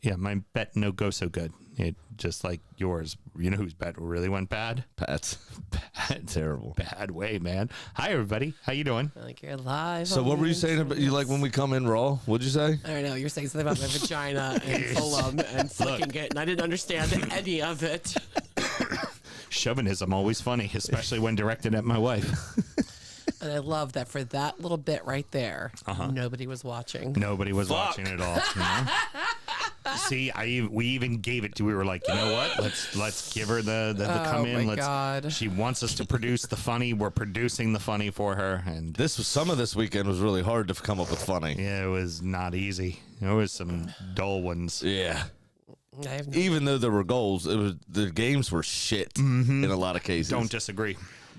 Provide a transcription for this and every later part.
Yeah, my bet no go so good. It just like yours. You know whose bet really went bad? Pat's. Bad, Terrible. bad way, man. Hi, everybody. How you doing? Like you're live. So what were you saying about you like when we come in raw? What'd you say? I don't know. You're saying something about my vagina and fulham and flicking it, and I didn't understand any of it. Chauvinism always funny, especially when directed at my wife. And I love that for that little bit right there, nobody was watching. Nobody was watching at all. You know? See, we even gave it to. We were like, you know what? Let's give her the come in. Oh my God. She wants us to produce the funny. We're producing the funny for her, and Some of this weekend was really hard to come up with funny. yeah, it was not easy. There was some dull ones. Yeah. I have no, Even though there were goals, the games were shit in a lot of cases. Don't disagree.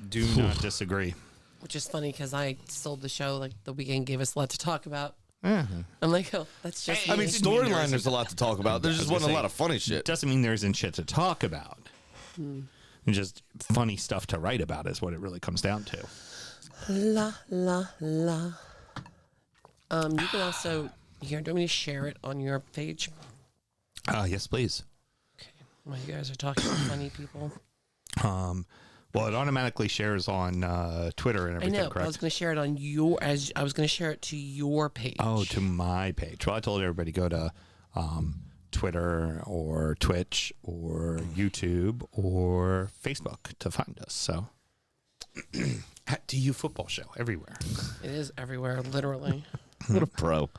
Do not disagree. which is funny because I sold the show like the weekend gave us a lot to talk about. Uh-huh. I'm like, oh, that's just. I me. mean, storyline, there's a lot to talk about. There just wasn't a lot of funny shit. Doesn't mean there isn't shit to talk about. Just funny stuff to write about is what it really comes down to. La la la. You can also here. Do you want me to share it on your page? Yes, please. Okay. While you guys are talking about funny people. Well, it automatically shares on Twitter and I everything, know. correct? I was going to share it on your. As I was going to share it to your page. Oh, to my page. Well, I told everybody to go to Twitter or Twitch or YouTube or Facebook to find us. So, at DU Football Show everywhere. It is everywhere, literally. What a pro.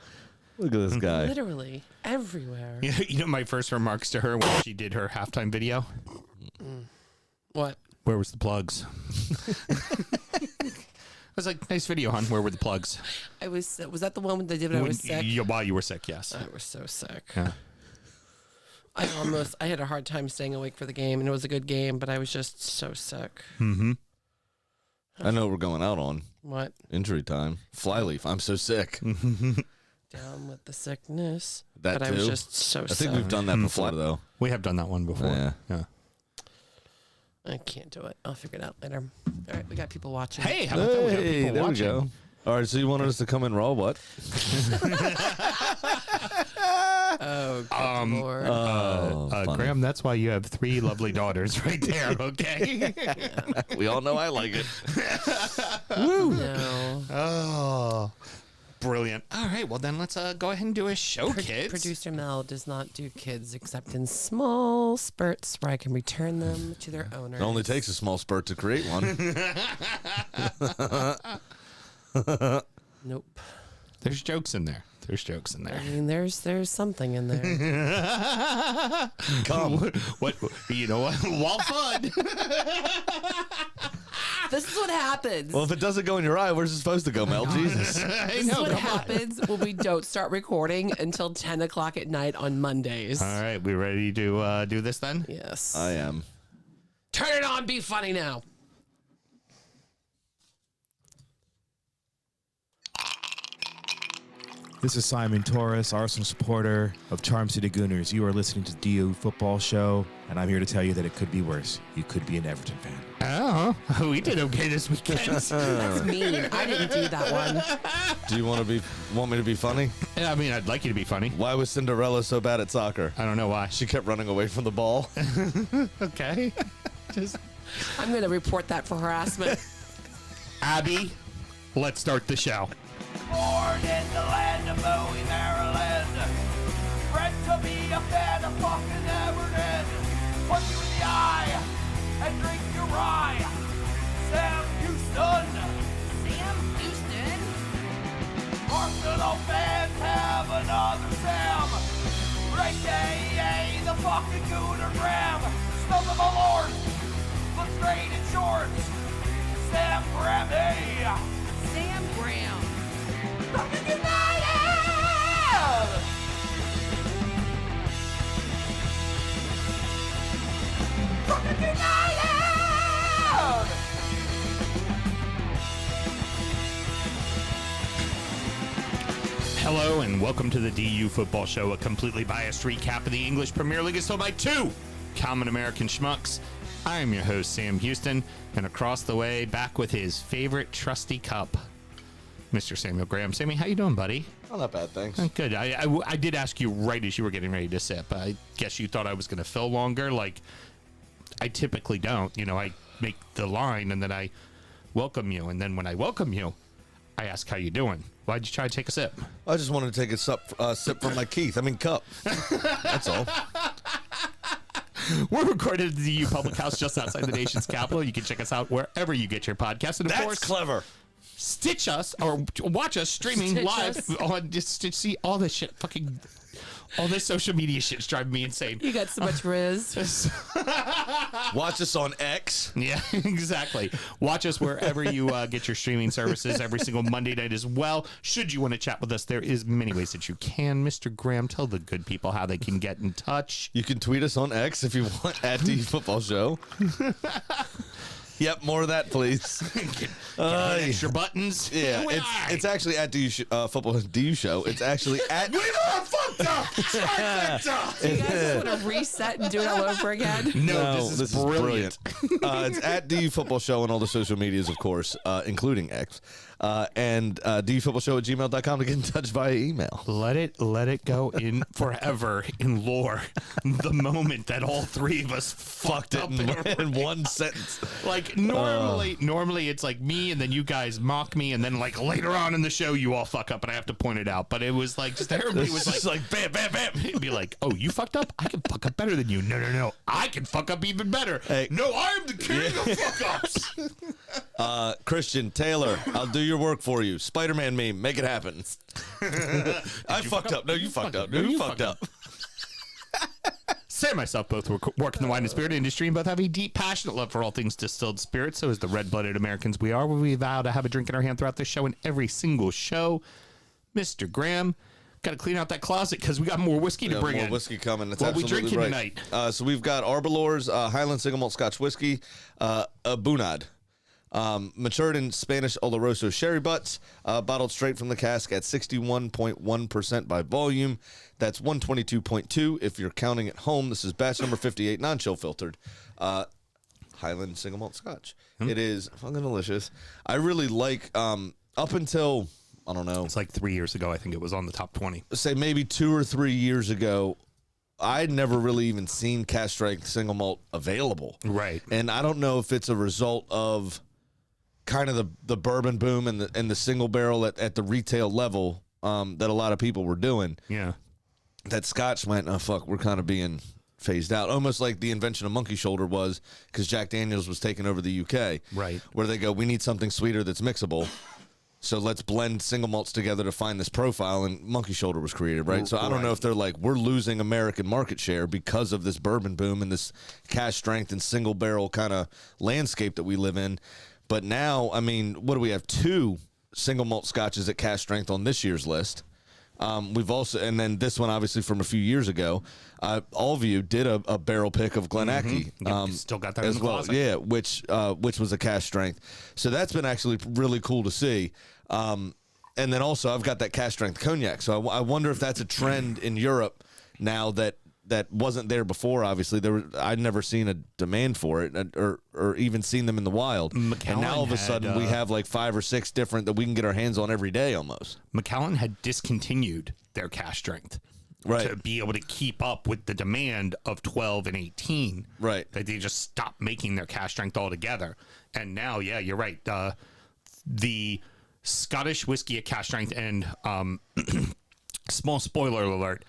Look at this guy. Literally everywhere. You know my first remarks to her when she did her halftime video? What? Where was the plugs? I was like, nice video, hon. Where were the plugs? I was. Was that the one when they did when I was sick? While you were sick, yes. I was so sick. Yeah. I had a hard time staying awake for the game, and it was a good game, but I was just so sick. Mm-hmm. I know we're going out on What? injury time. Flyleaf. I'm so sick. Down with the sickness. That but I was too? just so I sick. think we've done that before, though. We have done that one before. Yeah. I can't do it. I'll figure it out later. All right, we got people watching. Hey, how about that? We got Hey, people there we watching. go. All right, so you wanted us to come in raw, what? Oh, good Lord. Graham, that's why you have 3 lovely daughters right there, okay? We all know I like it. No. Oh, brilliant. All right, well, then let's go ahead and do a show, kids. Producer Mel does not do kids except in small spurts where I can return them to their owners. It only takes a small spurt to create one. Nope. There's jokes in there. There's jokes in there. I mean, there's something in there. Come. What? You know what? Wall fun. This is what happens. Well, if it doesn't go in your eye, where's it supposed to go, Mel? Jesus. I This is know. what Come on. happens when we don't start recording until 10 o'clock at night on Mondays. All right, we ready to do this then? Yes. I am. Turn it on. Be funny now. This is Simon Torres, Arsenal supporter of Charm City Gooners. You are listening to DU Football Show, and I'm here to tell you that it could be worse. You could be an Everton fan. Oh, we did okay this weekend. That's mean. I didn't do that one. Do you want me to be funny? Yeah, I mean, I'd like you to be funny. Why was Cinderella so bad at soccer? I don't know why. She kept running away from the ball. Okay. Just I'm going to report that for harassment. Abby, let's start the show. Born in the land of Bowie, Maryland. Bred to be a fan of fucking Everton. Punch you in the eye and drink your rye. Sam Houston. Sam Houston? Arsenal fans have another Sam. Right day, the fucking Gooner Graham. Stump of a lord. Look straight in shorts. Sam Grammy. Sam Graham. Fucking United! Fucking United! Hello and welcome to the DU Football Show, a completely biased recap of the English Premier League is told by 2 common American schmucks. I am your host, Sam Houston, and across the way, back with his favorite trusty cup, Mr. Samuel Graham. Sammy, how you doing, buddy? Oh, not bad, thanks. Good. I did ask you right as you were getting ready to sip. I guess you thought I was going to fill longer. Like, I typically don't. You know, I make the line and then I welcome you. And then when I welcome you, I ask how you doing. Why'd you try to take a sip? I just wanted to take a sip from my Keith. I mean, cup. That's all. We're recorded at the U Public House just outside the nation's capital. You can check us out wherever you get your podcasts. And of course, clever. Stitch us or watch us streaming Stitch live us. on just see all this shit. Fucking all this social media shit's driving me insane. You got so much riz. Watch us on X. Yeah, exactly. Watch us wherever you get your streaming services every single Monday night as well. Should you want to chat with us, there is many ways that you can. Mr. Graham, tell the good people how they can get in touch. You can tweet us on X if you want at the Football Show. Yep, more of that, please. Get extra buttons. Yeah, it's actually at Football DU Show. It's actually at. We are fucked up. Trifecta. Do you guys want to reset and do it all over again? No, this is brilliant. It's at DU Football Show on all the social medias, of course, including X. And dufootballshow@gmail.com to get in touch via email. Let it go in forever in lore. The moment that all three of us fucked up in one sentence. Like normally it's like me and then you guys mock me and then like later on in the show you all fuck up and I have to point it out. But it was like just everybody was Just like bam, bam, bam. It'd be like, oh, you fucked up? I can fuck up better than you. No. I can fuck up even better. Hey. No, I'm the king of fuck ups. Christian Taylor, I'll do your work for you. Spider-Man meme, make it happen. I fucked up. No, you fucked up. No, you fucked up. Sam and myself both work in the wine and spirit industry and both have a deep, passionate love for all things distilled spirits. So as the red-blooded Americans we are, we vow to have a drink in our hand throughout this show and every single show. Mr. Graham, got to clean out that closet because we got more whiskey to bring in. More whiskey coming. That's what we absolutely drinking right. tonight? So we've got Arbelor's Highland Single Malt Scotch Whiskey, a Bunad. Matured in Spanish Oloroso sherry butts, bottled straight from the cask at 61.1% by volume. That's 122.2 if you're counting at home. This is batch number 58, non-chill filtered. Highland Single Malt Scotch. It is fucking delicious. I really like, up until, I don't know. It's like 3 years ago, I think it was on the top 20. Say maybe 2 or 3 years ago, I'd never really even seen cask strength single malt available. Right. And I don't know if it's a result of kind of the bourbon boom and the single barrel at the retail level that a lot of people were doing. Yeah. That Scotch went, oh, fuck, we're kind of being phased out. Almost like the invention of Monkey Shoulder was because Jack Daniels was taking over the UK. Right. Where they go, we need something sweeter that's mixable. So let's blend single malts together to find this profile, and Monkey Shoulder was created, right? So I don't know if they're like, we're losing American market share because of this bourbon boom and this cask strength and single barrel kind of landscape that we live in. But now, I mean, what do we have? 2 single malt scotches at cask strength on this year's list. We've also, and then this one obviously from a few years ago. All of you did a barrel pick of Glenackie. Yep, still got that as in the well. closet. Yeah, which was a cask strength. So that's been actually really cool to see. And then also I've got that cask strength cognac. So I wonder if that's a trend in Europe now that wasn't there before. Obviously, I'd never seen a demand for it, or even seen them in the wild. And now all of a sudden, we have like 5 or 6 different that we can get our hands on every day almost. Macallan had discontinued their cask strength, right, to be able to keep up with the demand of 12 and 18. Right, that they just stopped making their cask strength altogether. And now, yeah, you're right. The Scottish whiskey at cask strength, and small spoiler alert,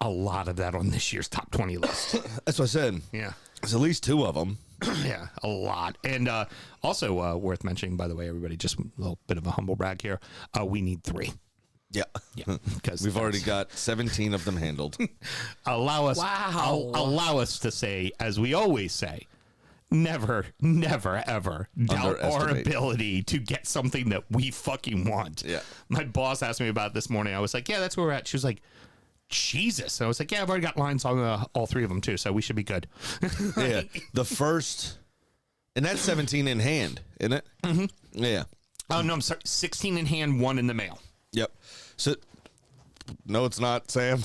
a lot of that on this year's top 20 list. That's what I said. Yeah. There's at least 2 of them. Yeah, a lot. And also worth mentioning, by the way, everybody, just a little bit of a humble brag here. We need 3. Yeah. Because we've already got 17 of them handled. Allow us to say, as we always say, never, ever doubt our ability to get something that we fucking want. Yeah. My boss asked me about it this morning. I was like, yeah, that's where we're at. She was like, Jesus. And I was like, yeah, I've already got lines on all 3 of them too, so we should be good. Yeah. The first, and that's 17 in hand, isn't it? Mm-hmm. Yeah. Oh, no, I'm sorry. 16 in hand, 1 in the mail. Yep. So, no, it's not, Sam.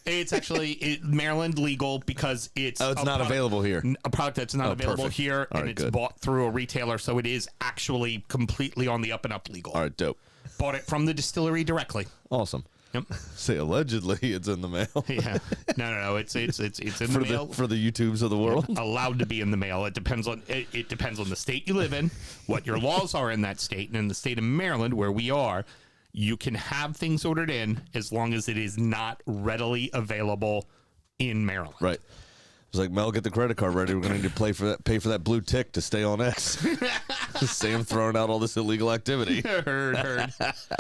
It's actually Maryland legal because it's not available here. A product that's not available perfect. here, All and right, it's good. bought through a retailer, so it is actually completely on the up and up legal. All right, dope. Bought it from the distillery directly. Awesome. Yep. Say allegedly it's in the mail. Yeah. No. It's in the mail. For the YouTubes of the world. Allowed to be in the mail. It depends on the state you live in, what your laws are in that state, and in the state of Maryland where we are, you can have things ordered in as long as it is not readily available in Maryland. Right. It's like, Mel, get the credit card ready. We're going to need to pay for that blue tick to stay on X. Sam throwing out all this illegal activity. Heard.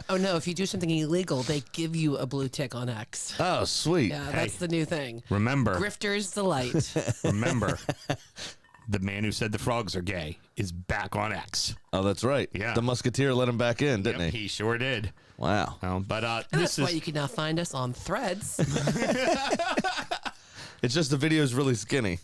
Oh no! If you do something illegal, they give you a blue tick on X. Oh, sweet. Yeah, that's the new thing. Remember, Grifters delight. remember, the man who said the frogs are gay is back on X. Oh, that's right. Yeah. The Musketeer let him back in, didn't He sure did. Wow. But And that's why you can now find us on Threads. It's just the video is really skinny.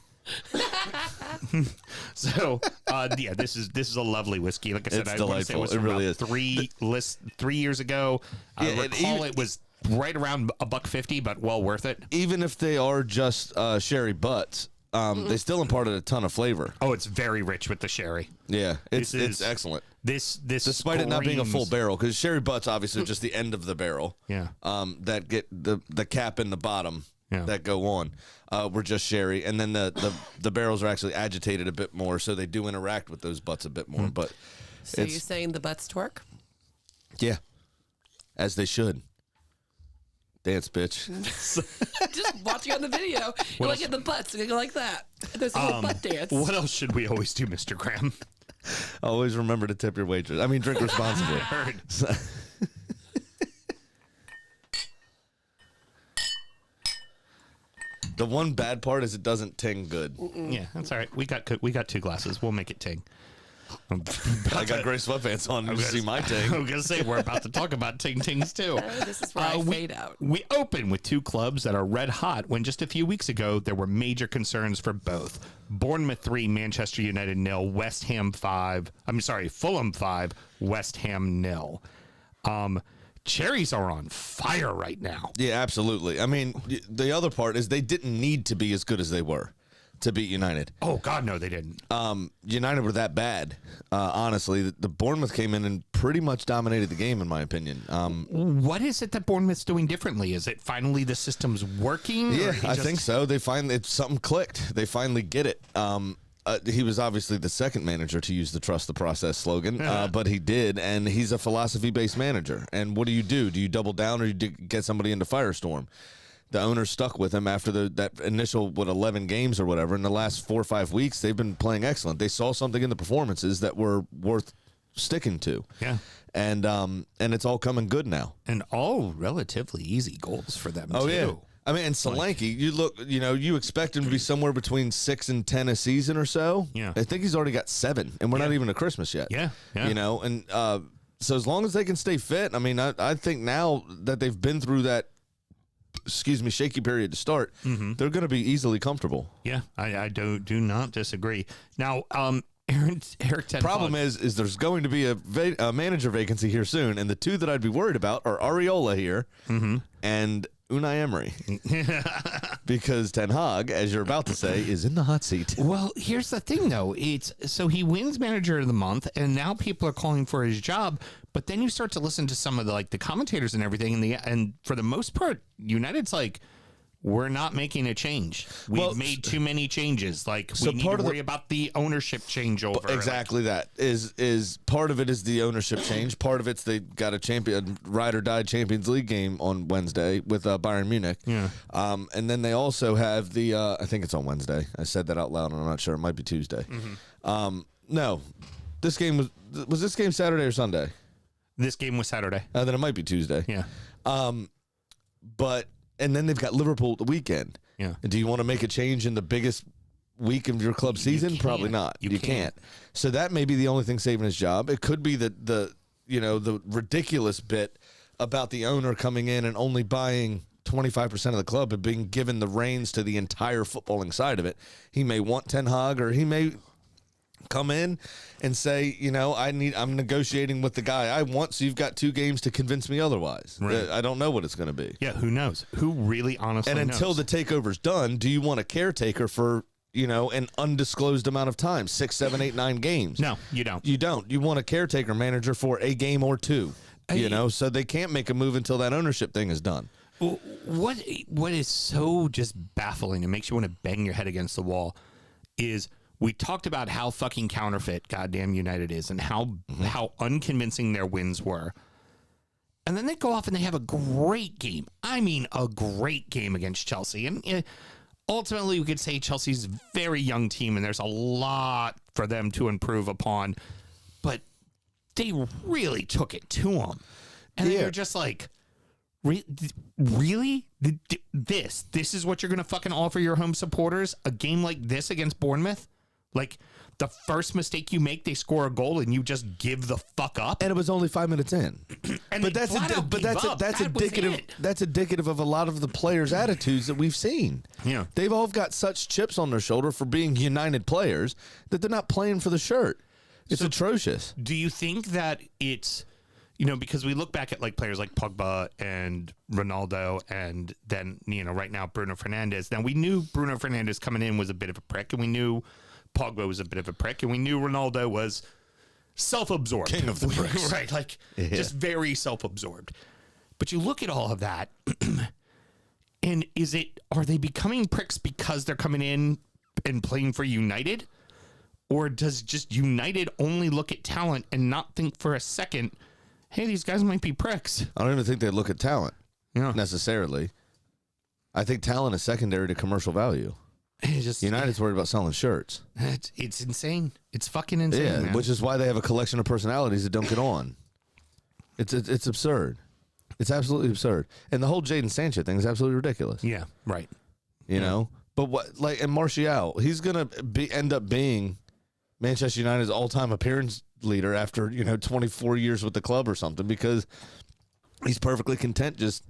So, this is a lovely whiskey. Like I said, It's I want to say it was delightful. It from really about is. 3 years ago. I Yeah, recall it was right around $1.50, but well worth it. Even if they are just sherry butts, they still imparted a ton of flavor. Oh, it's very rich with the sherry. Yeah, it's This is- excellent. This Despite it not being a full screams- barrel, because sherry butts obviously are just the end of the barrel. Yeah. That get the cap and the bottom Yeah. that go on. Were just sherry, and then the barrels are actually agitated a bit more, so they do interact with those butts a bit more. But So it's you're saying the butts twerk? yeah, as they should. Dance, bitch. Just watching on the video, you look at the butts, you go like that. There's a little butt dance. What else should we always do, Mr. Graham? Always remember to tip your waitress. I mean, drink responsibly. Heard. The one bad part is it doesn't ting good. Yeah, that's all right. We got 2 glasses. We'll make it ting. I got gray sweatpants on. You see my ting. I'm gonna say we're about to talk about ting-tings too. This is where I fade out. We open with 2 clubs that are red hot when just a few weeks ago there were major concerns for both. Bournemouth 3, Manchester United 0, Fulham 5, West Ham 0. Cherries are on fire right now. Yeah, absolutely. I mean, the other part is they didn't need to be as good as they were to beat United. Oh God, no, they didn't. United were that bad. Honestly, the Bournemouth came in and pretty much dominated the game, in my opinion. What is it that Bournemouth's doing differently? Is it finally the system's working? Yeah, or he I just- think so. Something clicked. They finally get it. He was obviously the second manager to use the trust the process slogan, but he did, and he's a philosophy-based manager. And what do? Do you double down, or you get somebody into Firestorm? The owner stuck with him after that initial 11 games or whatever. In the last 4 or 5 weeks, they've been playing excellent. They saw something in the performances that were worth sticking to. Yeah. And it's all coming good now. And all relatively easy goals for them. Oh too. yeah. I mean, and Solanke, you expect him to be somewhere between 6 and 10 a season or so. Yeah. I think he's already got 7, and we're not even to Christmas yet. Yeah. And so as long as they can stay fit, I mean, I think now that they've been through that, shaky period to start, they're going to be easily comfortable. Yeah, I do not disagree. Now, Eric Ten Problem Hag- is there's going to be a manager vacancy here soon, and the 2 that I'd be worried about are Areola here and Unai Emery. Because Ten Hag, as you're about to say, is in the hot seat. Well, here's the thing, though. So he wins Manager of the Month, and now people are calling for his job. But then you start to listen to some of the commentators and everything, and for the most part, United's like, we're not making a change. We've made too many changes. Like, we need to worry about the ownership changeover. Exactly, that is part of it is the ownership change. Part of it's they got a ride or die Champions League game on Wednesday with Bayern Munich. Yeah. And then they also have the I think it's on Wednesday. I said that out loud, and I'm not sure. It might be Tuesday. No, this game was this game Saturday or Sunday? This game was Saturday. Then it might be Tuesday. Yeah. And then they've got Liverpool the weekend. Yeah. Do you want to make a change in the biggest week of your club season? Probably not. You can't. So that may be the only thing saving his job. It could be the ridiculous bit about the owner coming in and only buying 25% of the club and being given the reins to the entire footballing side of it. He may want Ten Hag, or he may come in and say, I'm negotiating with the guy I want, so you've got 2 games to convince me otherwise. Right. I don't know what it's going to be. Yeah, who knows? Who really honestly knows? And until the takeover's done, do you want a caretaker for, an undisclosed amount of time, 6, 7, 8, 9 games? No, you don't. You don't. You want a caretaker manager for a game or 2. So they can't make a move until that ownership thing is done. What is so just baffling and makes you want to bang your head against the wall is we talked about how fucking counterfeit goddamn United is and how unconvincing their wins were. And then they go off and they have a great game. I mean, a great game against Chelsea. And ultimately, we could say Chelsea's a very young team and there's a lot for them to improve upon. But they really took it to them. And they're just like, really? This is what you're going to fucking offer your home supporters? A game like this against Bournemouth? Like, the first mistake you make, they score a goal and you just give the fuck up? And it was only 5 minutes in. But that's indicative. That's indicative of a lot of the players' attitudes that we've seen. Yeah. They've all got such chips on their shoulder for being United players that they're not playing for the shirt. It's atrocious. Do you think that it's, because we look back at like players like Pogba and Ronaldo and then, right now Bruno Fernandes. Now we knew Bruno Fernandes coming in was a bit of a prick and we knew Pogba was a bit of a prick and we knew Ronaldo was self-absorbed. King of the pricks. Right, like just very self-absorbed. But you look at all of that and are they becoming pricks because they're coming in and playing for United? Or does just United only look at talent and not think for a second, hey, these guys might be pricks? I don't even think they look at talent necessarily. I think talent is secondary to commercial value. United's worried about selling shirts. It's insane. It's fucking insane. Yeah, man. which is why they have a collection of personalities that don't get on. It's absurd. It's absolutely absurd. And the whole Jadon Sancho thing is absolutely ridiculous. Yeah, right. You know? But and Martial, he's going to end up being Manchester United's all-time appearance leader after, 24 years with the club or something because he's perfectly content just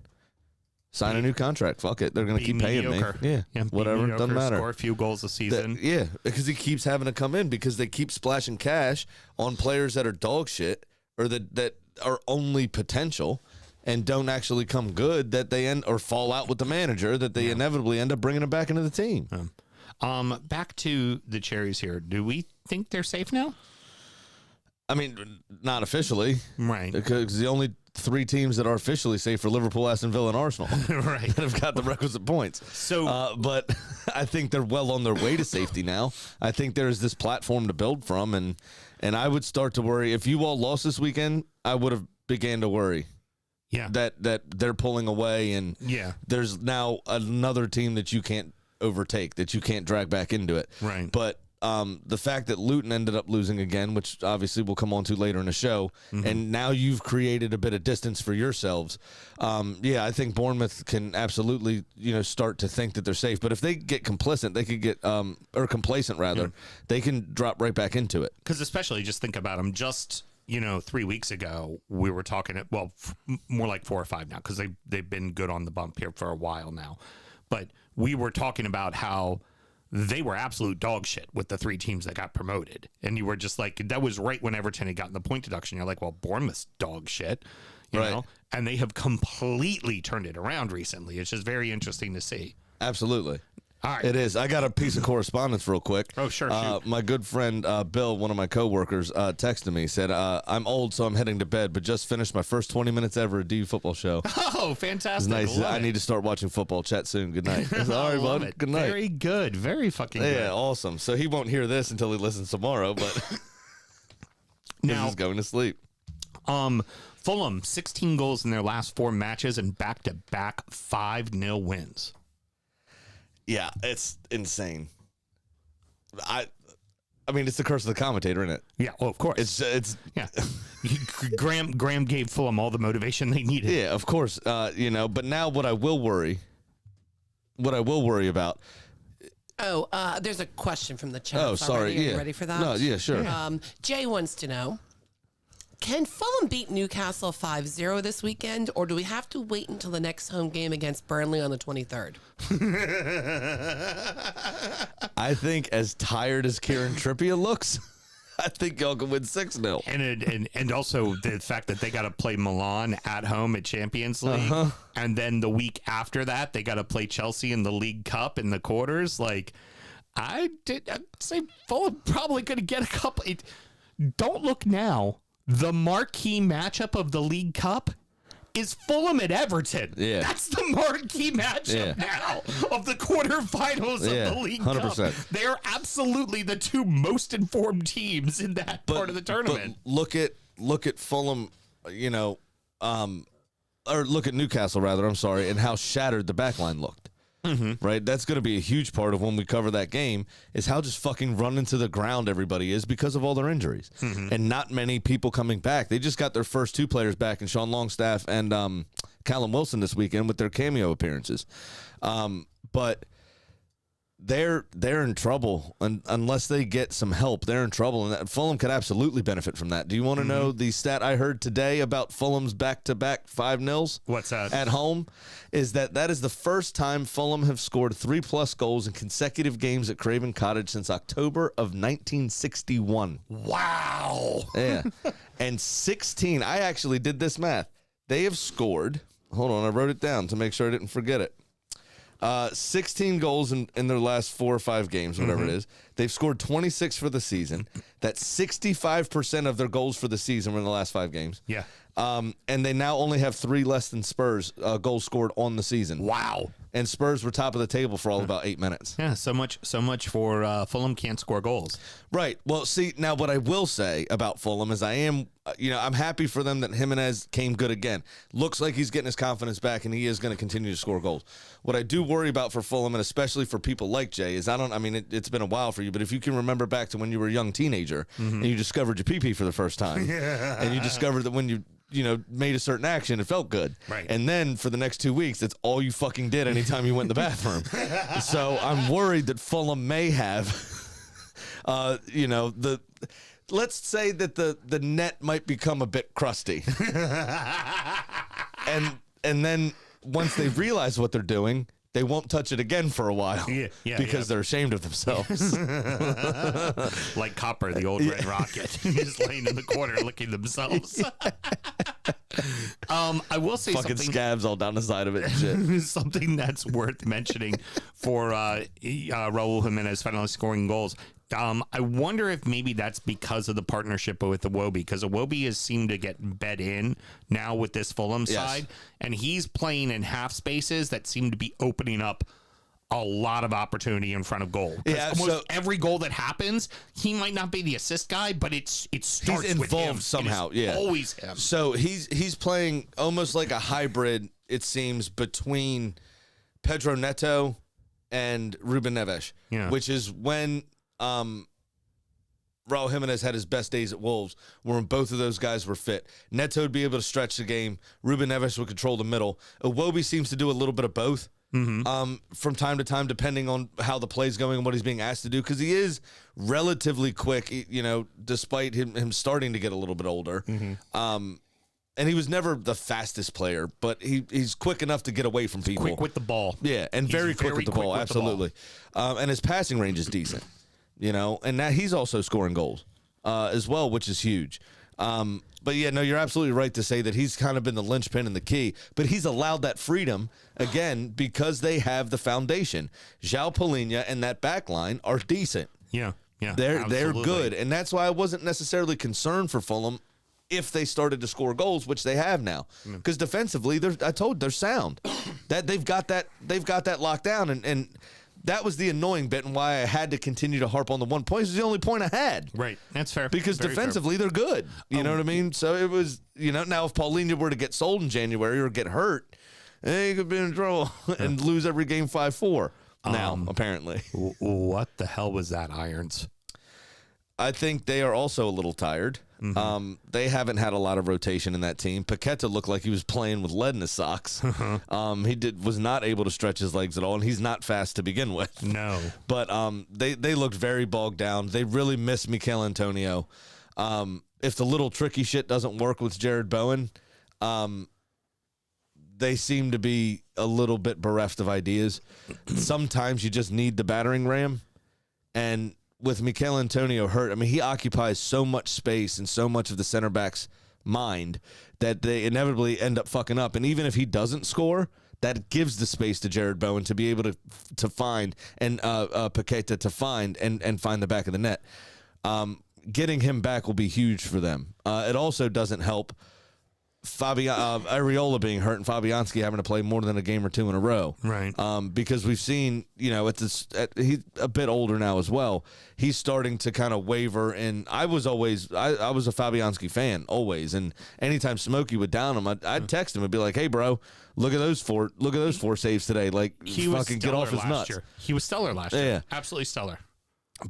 sign a new contract. Fuck it. They're going to keep paying me. Yeah, whatever. Doesn't matter. Score a few goals a season. Because he keeps having to come in because they keep splashing cash on players that are dog shit or that are only potential and don't actually come good that they end or fall out with the manager that they inevitably end up bringing them back into the team. Back to the Cherries here. Do we think they're safe now? I mean, not officially. Right. Because the only 3 teams that are officially safe are Liverpool, Aston Villa, and Arsenal. Right. That have got the requisite points. So, but I think they're well on their way to safety now. I think there's this platform to build from, and I would start to worry. If you all lost this weekend, I would have began to worry. Yeah. That they're pulling away, and there's now another team that you can't overtake, that you can't drag back into it. Right. But the fact that Luton ended up losing again, which obviously we'll come on to later in the show, and now you've created a bit of distance for yourselves. I think Bournemouth can absolutely, start to think that they're safe. But if they get complicit, they could get, or complacent rather, they can drop right back into it. Because especially just think about them. Just 3 weeks ago, we were talking more like 4 or 5 now because they've been good on the bump here for a while now. But we were talking about how they were absolute dog shit with the 3 teams that got promoted. And you were just like, that was right when Everton had gotten the point deduction. You're like, well, Bournemouth's dog shit, you know? And they have completely turned it around recently. It's just very interesting to see. Absolutely. All right. It is. I got a piece of correspondence real quick. Oh, sure. My good friend Bill, one of my coworkers, texted me, said, I'm old, so I'm heading to bed, but just finished my first 20 minutes ever at DU Football Show. Oh, fantastic. Nice. I need to start watching football. Chat soon. Good night. All right, bud. Good night. Very good. Very fucking good. Yeah, awesome. So he won't hear this until he listens tomorrow, but now he's going to sleep. Fulham, 16 goals in their last 4 matches and back-to-back 5-0 wins. Yeah, it's insane. I mean, it's the curse of the commentator, isn't it? Yeah, well, of course. It's yeah. Graham gave Fulham all the motivation they needed. Yeah, of course. But now what I will worry about. Oh, there's a question from the chat. Oh, sorry. Are you ready for that? No, yeah, sure. Jay wants to know, can Fulham beat Newcastle 5-0 this weekend, or do we have to wait until the next home game against Burnley on the 23rd? I think as tired as Kieran Trippier looks, I think y'all can win 6-0. And also the fact that they got to play Milan at home at Champions League, and then the week after that they got to play Chelsea in the League Cup in the quarters. Like, I'd say Fulham probably going to get a couple. Don't look now. The marquee matchup of the League Cup is Fulham at Everton. Yeah. That's the marquee matchup now of the quarterfinals of the League 100%. Cup. They are absolutely the two most informed teams in that part of the tournament. But look at Fulham, or look at Newcastle rather, I'm sorry, and how shattered the backline looked. Mm-hmm. Right? That's going to be a huge part of when we cover that game is how just fucking run into the ground everybody is because of all their injuries. Mm-hmm. And not many people coming back. They just got their first two players back in Sean Longstaff and Callum Wilson this weekend with their cameo appearances. But they're in trouble unless they get some help. They're in trouble, and Fulham could absolutely benefit from that. Do you want to know the stat I heard today about Fulham's back-to-back 5-0s? What's that? At home, is that is the first time Fulham have scored 3+ goals in consecutive games at Craven Cottage since October of 1961. Wow. Yeah. And 16, I actually did this math. They have scored, hold on, I wrote it down to make sure I didn't forget it. 16 goals in their last 4 or 5 games, whatever it is. They've scored 26 for the season. That's 65% of their goals for the season were in the last 5 games. Yeah. And they now only have 3 less than Spurs goals scored on the season. Wow. And Spurs were top of the table for all about 8 minutes. Yeah, so much for Fulham can't score goals. Right. Well, see, now what I will say about Fulham is I'm happy for them that Jimenez came good again. Looks like he's getting his confidence back, and he is going to continue to score goals. What I do worry about for Fulham, and especially for people like Jay, is it's been a while for you, but if you can remember back to when you were a young teenager and you discovered your pee-pee for the first time, and you discovered that when you made a certain action, it felt good. Right. And then for the next 2 weeks, that's all you fucking did anytime you went in the bathroom. So I'm worried that Fulham may have, let's say that the net might become a bit crusty. and then once they realize what they're doing, they won't touch it again for a while because they're ashamed of themselves. Like Copper, the old Red Rocket, just laying in the corner licking themselves. I will say fucking something. Scabs all down the side of it and shit. Something that's worth mentioning for Raul Jimenez finally scoring goals. I wonder if maybe that's because of the partnership with Iwobi, because Iwobi has seemed to get bed in now with this Fulham side, and he's playing in half spaces that seem to be opening up a lot of opportunity in front of goal. Yeah, almost every goal that happens, he might not be the assist guy, but it starts he's involved with him. Somehow. Always him. So he's playing almost like a hybrid, it seems, between Pedro Neto and Ruben Neves, which is when Raul Jimenez had his best days at Wolves, when both of those guys were fit. Neto would be able to stretch the game. Ruben Neves would control the middle. Iwobi seems to do a little bit of both from time to time, depending on how the play's going and what he's being asked to do, because he is relatively quick, despite him starting to get a little bit older. And he was never the fastest player, but he's quick enough to get away from people. Quick with the ball. Yeah, and he's very quick with the ball, absolutely. And his passing range is decent. And now he's also scoring goals as well, which is huge. But you're absolutely right to say that he's kind of been the linchpin and the key, but he's allowed that freedom again because they have the foundation. João Palhinha and that back line are decent. Yeah, they're good, and that's why I wasn't necessarily concerned for Fulham if they started to score goals, which they have now, because defensively, they're sound. That they've got that locked down, and that was the annoying bit and why I had to continue to harp on the 1 point. It was the only point I had. Right. That's fair. Because defensively, they're good. You know what I mean? So it was, now if Paulinho were to get sold in January or get hurt, he could be in trouble and lose every game 5-4 now, apparently. What the hell was that, Irons? I think they are also a little tired. They haven't had a lot of rotation in that team. Paqueta looked like he was playing with lead in his socks. He was not able to stretch his legs at all, and he's not fast to begin with. No. But they looked very bogged down. They really miss Mikel Antonio. If the little tricky shit doesn't work with Jared Bowen, they seem to be a little bit bereft of ideas. Sometimes you just need the battering ram, and with Mikel Antonio hurt, he occupies so much space and so much of the center back's mind that they inevitably end up fucking up. And even if he doesn't score, that gives the space to Jared Bowen to be able to find and Paqueta to find and find the back of the net. getting him back will be huge for them. It also doesn't help Areola being hurt and Fabianski having to play more than a game or two in a row. Right. Because we've seen, he's a bit older now as well. He's starting to kind of waver. And I was a Fabianski fan always. And anytime Smokey would down him, I'd text him and be like, "Hey, bro, look at those four saves today. Like, He was fucking get off his nuts." year. He was stellar last year. Yeah. Absolutely stellar.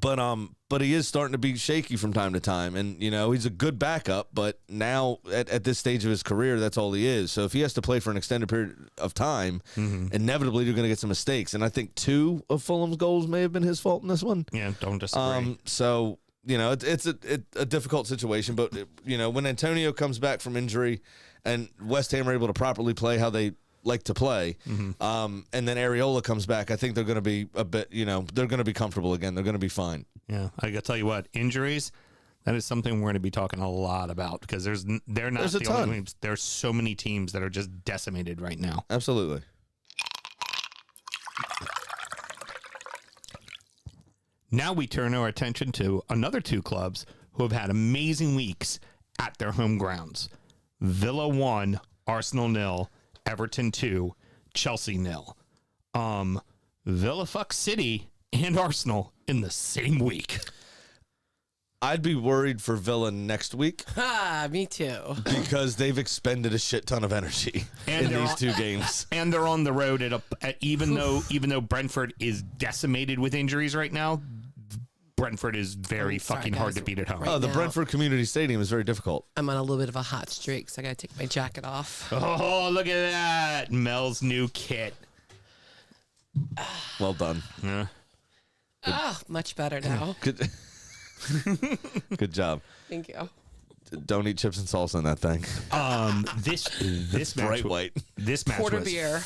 But he is starting to be shaky from time to time, and he's a good backup. But now at this stage of his career, that's all he is. So if he has to play for an extended period of time, inevitably you're going to get some mistakes. And I think 2 of Fulham's goals may have been his fault in this one. Yeah, don't disagree. So it's a difficult situation. But when Antonio comes back from injury, and West Ham are able to properly play how they like to play, and then Areola comes back, I think they're going to be a bit, they're going to be comfortable again. They're going to be fine. Yeah, I got to tell you what, injuries, that is something we're going to be talking a lot about because there's a ton. only teams. There's so many teams that are just decimated right now. Absolutely. Now we turn our attention to another 2 clubs who have had amazing weeks at their home grounds. Villa 1, Arsenal 0, Everton 2, Chelsea 0. Villa fuck City and Arsenal in the same week. I'd be worried for Villa next week Me too. because they've expended a shit ton of energy And in they're these on- 2 games. And they're on the road even though Brentford is decimated with injuries right now. Brentford is very Sorry, fucking hard guys. to beat at home. Right. Oh, the now. Brentford Community Stadium is very difficult. I'm on a little bit of a hot streak, so I got to take my jacket off. Oh, look at that. Mel's new kit. Well done. Yeah. Oh, much better now. Good. Good job. Thank you. Don't eat chips and salsa in that thing. This match Bright white. This match Porter was beer.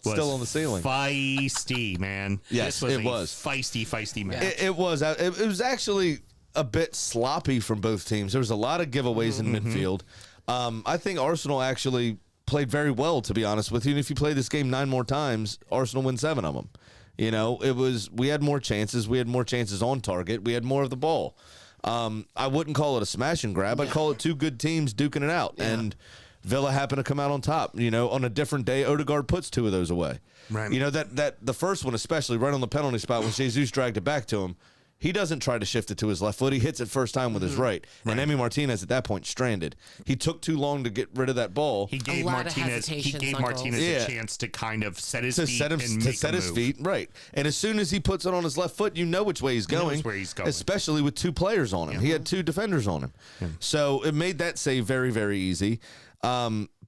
Still on the ceiling. Feisty, man. Yes, this it was. feisty match. It was. It was actually a bit sloppy from both teams. There was a lot of giveaways in midfield. I think Arsenal actually played very well, to be honest with you. And if you play this game 9 more times, Arsenal win 7 of them. We had more chances. We had more chances on target. We had more of the ball. I wouldn't call it a smash and grab. I'd call it 2 good teams duking it out. Yeah. And Villa happened to come out on top. On a different day, Odegaard puts 2 of those away. Right. That the first one, especially right on the penalty spot when Jesus dragged it back to him, he doesn't try to shift it to his left foot. He hits it first time with his right. And Emi Martinez at that point stranded. He took too long to get rid of that ball. He gave lot of Martinez hesitations on goals. a chance to kind of set his feet and to make set a his move. feet, right. And as soon as he puts it on his left foot, you know which way he's going. where he's going. Especially with 2 players on him. He had 2 defenders on him. So it made that save very, very easy.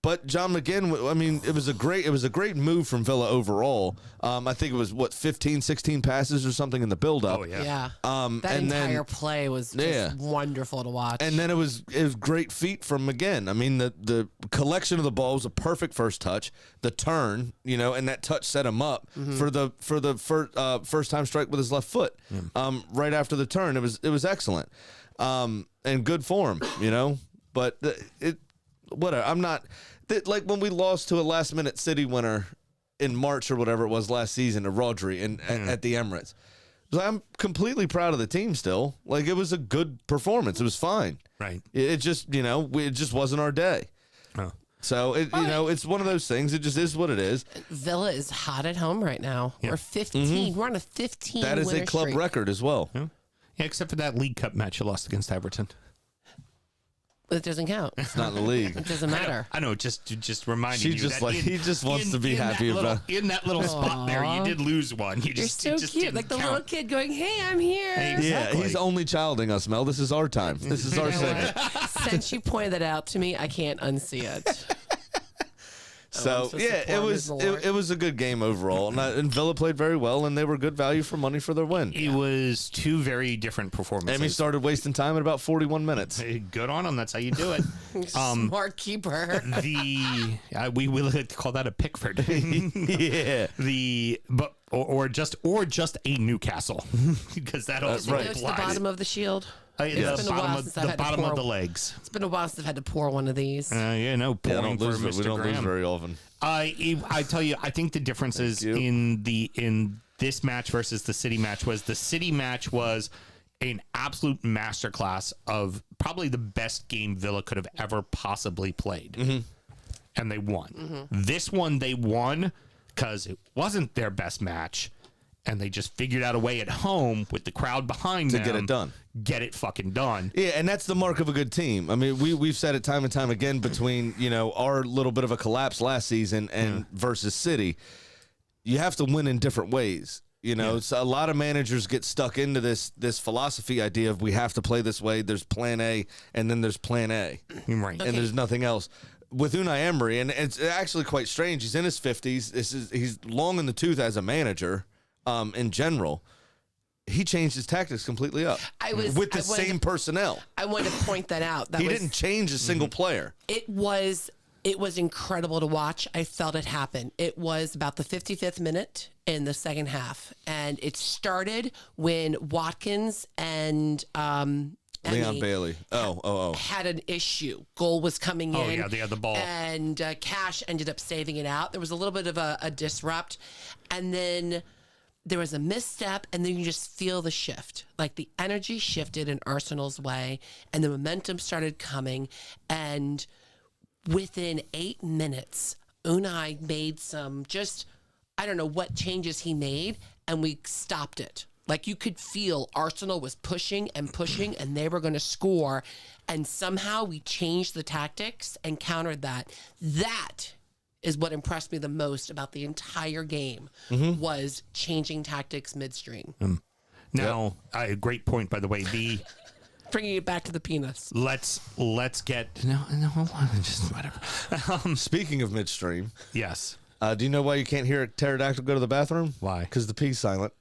But John McGinn, I mean, it was a great move from Villa overall. I think it was 15, 16 passes or something in the build-up. Oh yeah. Yeah. And That entire then- play was just Yeah. wonderful to watch. And then it was great feet from McGinn. I mean, the collection of the ball was a perfect first touch. The turn, and that touch set him up for the first time strike with his left foot. Right after the turn, it was excellent, and good form. But whatever. I'm not like when we lost to a last minute City winner in March or whatever it was last season to Rodri at the Emirates. I'm completely proud of the team still. Like, it was a good performance. It was fine. Right. It just, it just wasn't our day. Oh. So, it's one of those things. It just is what it is. Villa is hot at home right now. Yeah. We're 15. We're on a 15 That is a winner club streak. record as well. Yeah, except for that League Cup match you lost against Everton. It doesn't count. It's not in the league. It doesn't matter. I know, just reminding She you just that he just wants to be happy about. in that little spot there. You did lose one. You You're just so it just cute. didn't Like the count. little kid going, "Hey, I'm here." Hey, Yeah, Exactly. he's only childing us, Mel. This is our time. This is our segment. Since you pointed that out to me, I can't unsee it. So I'm so yeah, supportive, it was a good game overall, and Villa played very well, and they were good value for money for their win. It was 2 very different performances. Emi started wasting time at about 41 minutes. Hey, good on him. That's how you do it. Smart keeper. We will call that a Pickford. Yeah. Or just a Newcastle because that also right. Go to the applies. bottom of the shield. The It's been a while since I've had to bottom pour of the legs. It's been a while since I've had to pour one of these. Yeah, no, Yeah, pouring for Mr. we don't lose Graham. very often. I tell you, I think the differences you. in this match versus the City match was an absolute masterclass of probably the best game Villa could have ever possibly played. And they won. This one they won because it wasn't their best match, and they just figured out a way at home with the crowd behind them get it done. Get it fucking done. Yeah, and that's the mark of a good team. I mean, we've said it time and time again between, our little bit of a collapse last season and versus City. You have to win in different ways. So a lot of managers get stuck into this philosophy idea of we have to play this way. There's plan A, and then there's plan A. Right. And there's nothing else. With Unai Emery, and it's actually quite strange. He's in his 50s. He's long in the tooth as a manager in general. He changed his tactics completely up with the same personnel. I wanted to point that out. He didn't change a single player. It was incredible to watch. I felt it happen. It was about the 55th minute in the second half, and it started when Watkins and Leon Bailey. had an issue. Goal was coming in. Oh, yeah, they had the ball. And Cash ended up saving it out. There was a little bit of a disrupt. And then there was a misstep, and then you just feel the shift. Like the energy shifted in Arsenal's way, and the momentum started coming. And within 8 minutes, Unai made some I don't know what changes he made, and we stopped it. Like you could feel Arsenal was pushing and pushing, and they were going to score. And somehow we changed the tactics and countered that. That is what impressed me the most about the entire game was changing tactics midstream. Now, a great point, by the way. Bringing it back to the penis. Let's get just whatever. Speaking of midstream, Yes. do you know why you can't hear a pterodactyl go to the bathroom? Why? Because the P's silent.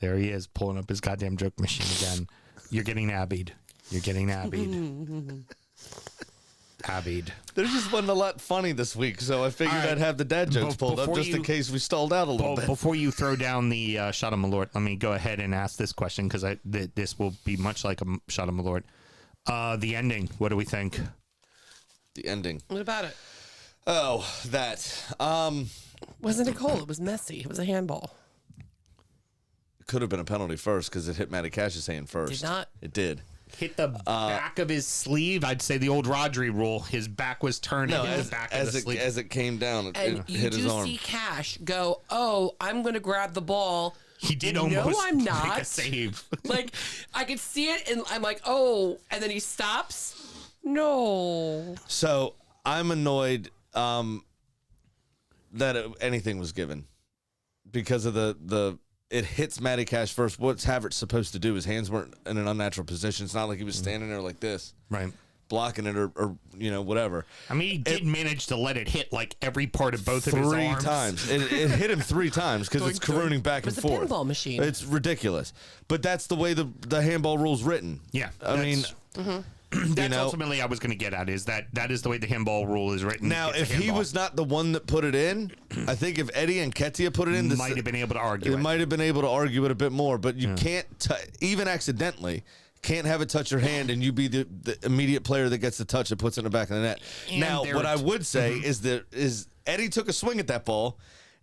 There he is, pulling up his goddamn joke machine again. You're getting abbied. Abbied. There just wasn't a lot funny this week, so I figured All right. I'd have the dad jokes pulled up just in case we stalled out a little bit. Before you throw down the shot of Malort, let me go ahead and ask this question because this will be much like a shot of Malort. The ending, what do we think? The ending. What about it? Oh, that. Wasn't a goal. It was messy. It was a handball. It could have been a penalty first because it hit Matty Cash's hand first. Did not. It did. Hit the back of his sleeve. I'd say the old Rodri rule. His back was turned. No, and hit as, the back as, of the it, sleeve. as it came down, it And you hit his do arm. see Cash go, oh, I'm going to grab the ball. He did No, almost I'm make not. a save. Like, I could see it, and I'm like, oh. And then he stops. No. So I'm annoyed that anything was given because of the it hits Matty Cash first. What's Havertz supposed to do? His hands weren't in an unnatural position. It's not like he was standing there like this, Right. blocking it or whatever. I mean, he did manage to let it hit like every part of both of his Three arms. times. It hit him 3 times because it's careening back It was and a forth. pinball machine. It's ridiculous. But that's the way the handball rule's written. Yeah, I mean, that's ultimately I was going to get at is that is the way the handball rule is written. now, It's a if he handball. was not the one that put it in, I think if Eddie and Ketia put it in, might have been able to argue They it. might have been able to argue it a bit more, but you can't, even accidentally, can't have it touch your hand and you be the immediate player that gets the touch and puts it in the back of the net. And Now, there what I it's- would say is Eddie took a swing at that ball,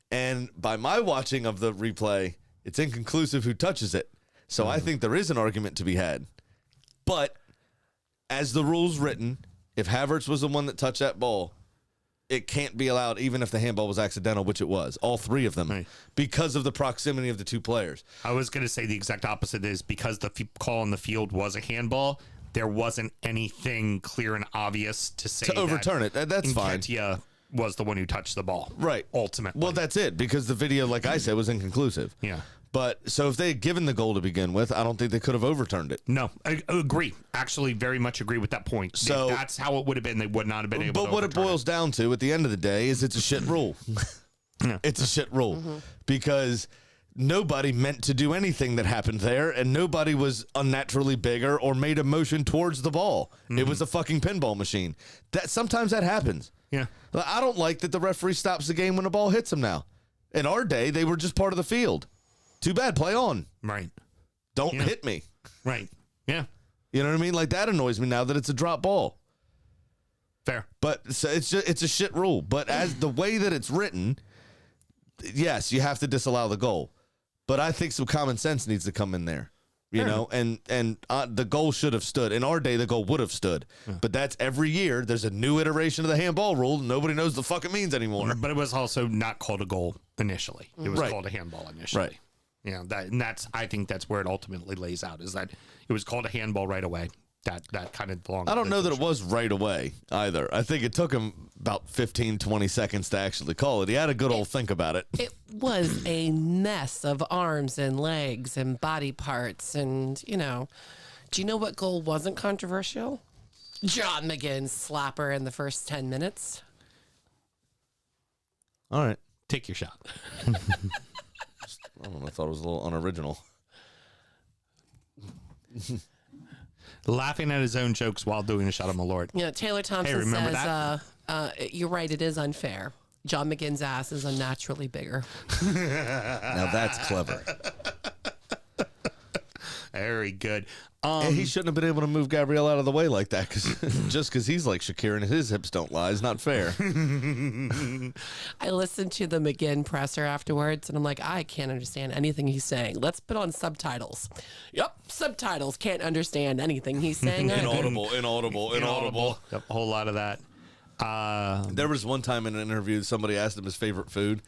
and by my watching of the replay, it's inconclusive who touches it. So I think there is an argument to be had. But as the rule's written, if Havertz was the one that touched that ball, it can't be allowed, even if the handball was accidental, which it was, all 3 of them, Right. because of the proximity of the 2 players. I was going to say the exact opposite is because the call on the field was a handball, there wasn't anything clear and obvious to say To overturn it. That's fine. Nketiah was the one who touched the ball. Right. Ultimately. Well, that's it, because the video, like I said, was inconclusive. Yeah. But so if they had given the goal to begin with, I don't think they could have overturned it. No, I agree. Actually, very much agree with that point. So- If that's how it would have been. They would not have been able to But what it overturn boils down to at the end of the day is it's a shit rule. It's a shit rule because nobody meant to do anything that happened there, and nobody was unnaturally bigger or made a motion towards the ball. It was a fucking pinball machine. Sometimes that happens. Yeah. I don't like that the referee stops the game when the ball hits him now. In our day, they were just part of the field. Too bad. Play on. Right. Don't hit me. Right. Yeah. You know what I mean? Like, that annoys me now that it's a drop ball. Fair. But so it's a shit rule. But as the way that it's written, yes, you have to disallow the goal. But I think some common sense needs to come in there. You know, and the goal should have stood. In our day, the goal would have stood. But that's every year. There's a new iteration of the handball rule. Nobody knows the fuck it means anymore. But it was also not called a goal initially. It was Right. called a handball initially. Right. Yeah, that's I think that's where it ultimately lays out, is that it was called a handball right away. That kind of long. I don't know that it was right away either. I think it took him about 15, 20 seconds to actually call it. He had a good old think about it. It was a mess of arms and legs and body parts. And, you know, do you know what goal wasn't controversial? John McGinn's slapper in the first 10 minutes. All right. Take your shot. I don't know. I thought it was a little unoriginal. Laughing at his own jokes while doing a shot of Malort. You know, Taylor Thompson remember says, you're right, it is unfair. John McGinn's ass is unnaturally bigger. Now that's clever. Very good. And he shouldn't have been able to move Gabrielle out of the way like that, because he's like Shakira and his hips don't lie is not fair. I listened to the McGinn presser afterwards, and I'm like, I can't understand anything he's saying. Let's put on subtitles. Yep, subtitles. Can't understand anything he's saying. Inaudible. Yep, a whole lot of that. There was one time in an interview, somebody asked him his favorite food,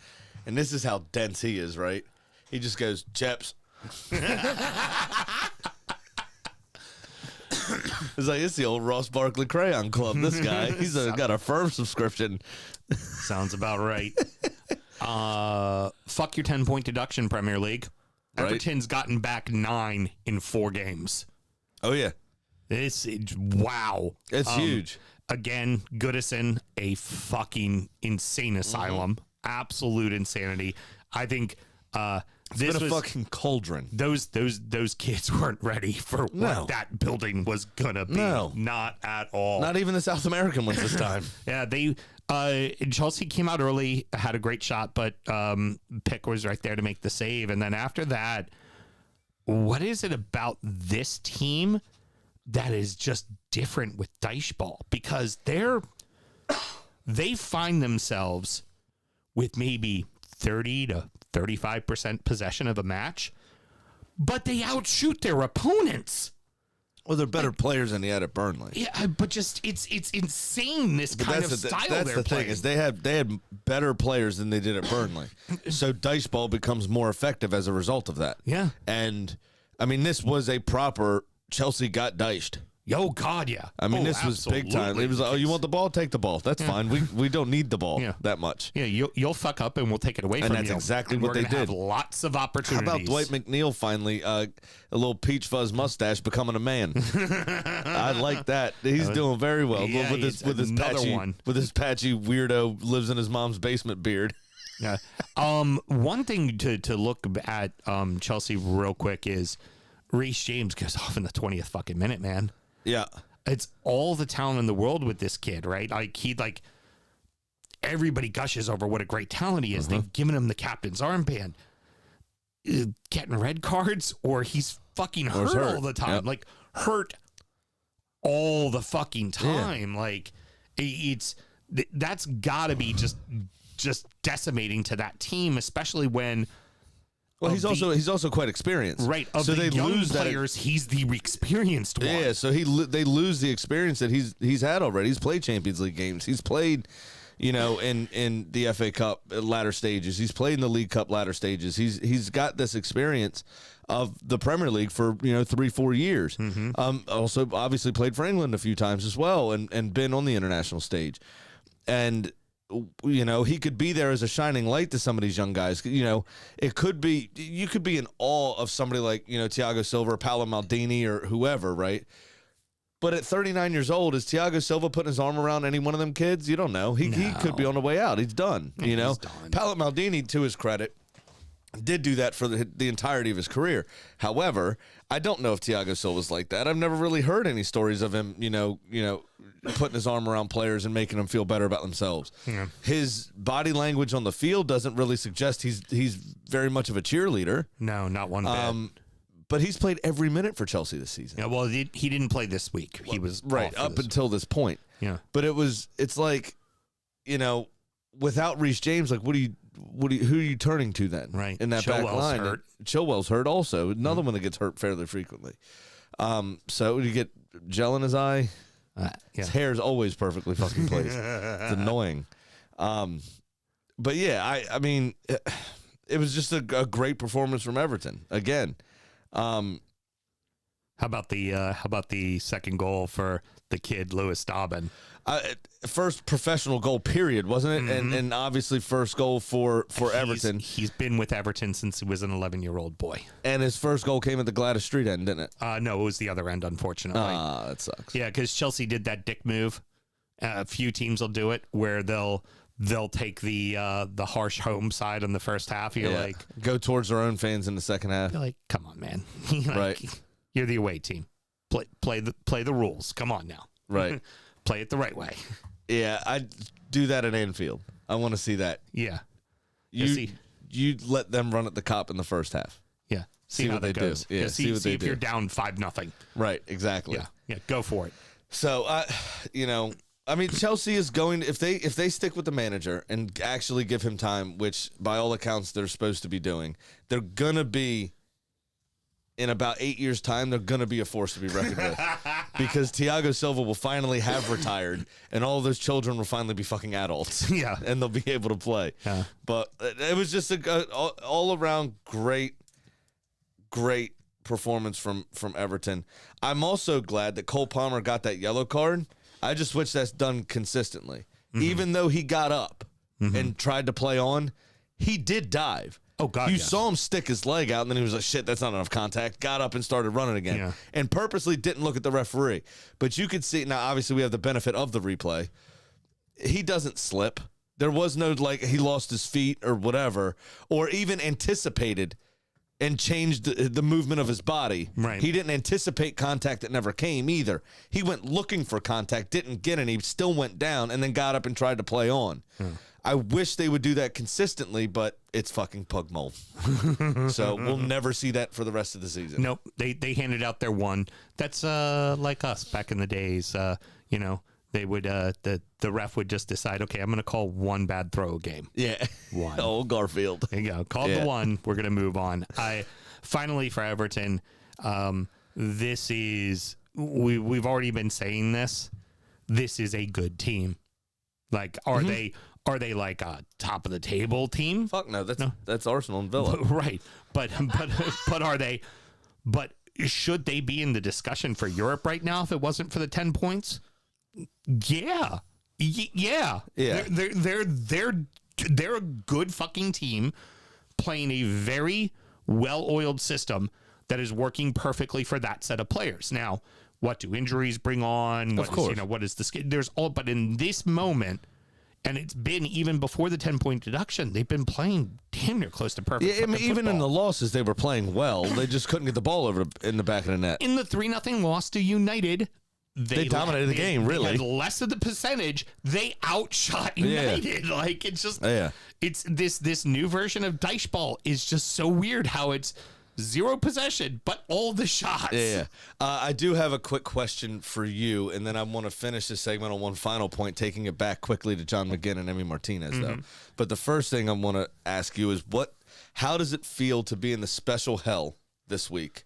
and this is how dense he is, right? He just goes, Cheps. It's like, it's the old Ross Barkley Crayon Club. This guy, he's got a firm subscription. Sounds about right. Fuck your 10-point deduction, Premier League. Right. Everton's gotten back 9 in 4 games. Oh, yeah. Wow. It's huge. Again, Goodison, a fucking insane asylum. Absolute insanity. I think this It's been a was fucking cauldron. those kids weren't ready for No. what that building was gonna be. No. Not at all. Not even the South American ones this time. Yeah, they Chelsea came out early, had a great shot, but Pick was right there to make the save. And then after that, what is it about this team that is just different with Deichball? Because they find themselves with maybe 30 to 35% possession of a match, but they outshoot their opponents. Well, they're better players than he had at Burnley. Yeah, but just it's insane, this kind of style that's they're the playing. thing is they had better players than they did at Burnley. So Diceball becomes more effective as a result of that. Yeah. And I mean, this was a proper Chelsea got diced. Yo, God, yeah. I mean, this was big time. It was like, oh, you want the ball? Take the ball. That's fine. We don't need the ball that much. Yeah, you'll fuck up and we'll take it away from you. And that's exactly what we're they gonna did. Have lots of How opportunities. about Dwight McNeil finally, a little peach fuzz mustache becoming a man? I like that. He's doing very well Yeah, with his patchy weirdo lives in his mom's basement beard. Yeah. One thing to look at Chelsea real quick is Reece James goes off in the 20th fucking minute, man. Yeah. It's all the talent in the world with this kid, right? Like everybody gushes over what a great talent he is. They've given him the captain's armband. Getting red cards, or he's fucking hurt all the time. Yep. Like hurt all the fucking time. Like that's got to be just decimating to that team, especially when. Well, he's also quite experienced, Right. Of so the they young lose players, he's the experienced one. Yeah, so they lose the experience that he's had already. He's played Champions League games. He's played, in the FA Cup latter stages. He's played in the League Cup latter stages. He's got this experience of the Premier League for 3-4 years. Also, obviously played for England a few times as well, and been on the international stage, and. He could be there as a shining light to some of these young guys. It could be, you could be in awe of somebody like, Thiago Silva or Paolo Maldini or whoever, right? But at 39 years old, is Thiago Silva putting his arm around any one of them kids? You don't know. He could be on the way out. He's done, He's done. Paolo Maldini, to his credit, did do that for the entirety of his career. However, I don't know if Thiago Silva's like that. I've never really heard any stories of him, putting his arm around players and making them feel better about themselves. Yeah. His body language on the field doesn't really suggest he's very much of a cheerleader. No, not one bit. But he's played every minute for Chelsea this season. Yeah, well, he didn't play this week. He was right up until this point. Yeah, but it's like, without Reece James, like, what do you who are you turning to then? Right. In that back Chilwell's line. hurt. Chilwell's hurt also. Another one that gets hurt fairly frequently. So you get gel in his eye. His hair is always perfectly fucking placed. It's annoying. But yeah, I mean, it was just a great performance from Everton again. How about the second goal for the kid Lewis Dobbin? First professional goal, period, wasn't it? And obviously first goal for Everton. He's been with Everton since he was an 11-year-old boy. And his first goal came at the Gladys Street end, didn't it? No, it was the other end, unfortunately. That sucks. Yeah, because Chelsea did that dick move. A few teams will do it where they'll take the harsh home side in the first half. You're like, go towards their own fans in the second half. you're like, come on, man. Right. You're the away team. Play the rules. Come on now. Right. Play it the right way. Yeah, I do that at Anfield. I want to see that. Yeah. You let them run at the cop in the first half. Yeah. See how what they that goes. do. Yeah, see what they if do. you're down 5-0. Right, exactly. Yeah. Go for it. So, I mean, Chelsea is going, if they stick with the manager and actually give him time, which by all accounts they're supposed to be doing, they're going to be, in about 8 years' time, they're going to be a force to be reckoned with. Because Thiago Silva will finally have retired, and all those children will finally be fucking adults. Yeah. And they'll be able to play. Yeah. But it was just a all-around great performance from Everton. I'm also glad that Cole Palmer got that yellow card. I just wish that's done consistently. Even though he got up and tried to play on, he did dive. Oh, God, You yeah. saw him stick his leg out, and then he was like, shit, that's not enough contact. Got up and started running again. Yeah. And purposely didn't look at the referee. But you could see, now obviously we have the benefit of the replay. He doesn't slip. There was no, like, he lost his feet or whatever, or even anticipated and changed the movement of his body. Right. He didn't anticipate contact that never came either. He went looking for contact, didn't get any, still went down, and then got up and tried to play on. I wish they would do that consistently, but it's fucking pug mold. So we'll never see that for the rest of the season. Nope. They handed out their one. That's like us back in the days. They would the ref would just decide, okay, I'm going to call one bad throw a game. Yeah. One. Oh, Garfield. There you go. Called the one. We're going to move on. Finally for Everton, this is we've already been saying this. This is a good team. Like, are they like a top of the table team? Fuck no, that's Arsenal and Villa. Right. But are they? But should they be in the discussion for Europe right now if it wasn't for the 10 points? Yeah. Yeah. They're a good fucking team playing a very well-oiled system that is working perfectly for that set of players. Now, what do injuries bring on? Of course. What is the but in this moment, and it's been even before the 10-point deduction, they've been playing damn near close to perfect. Yeah, I mean, even in the losses, they were playing well. They just couldn't get the ball over in the back of the net. In the 3-0 loss to United, they dominated the game, really. They had less of the percentage. They outshot United. Yeah. Like, it's just, it's this new version of dice ball is just so weird how it's zero possession, but all the shots. Yeah. I do have a quick question for you, and then I want to finish this segment on one final point, taking it back quickly to John McGinn and Emi Martinez, though. But the first thing I want to ask you is, how does it feel to be in the special hell this week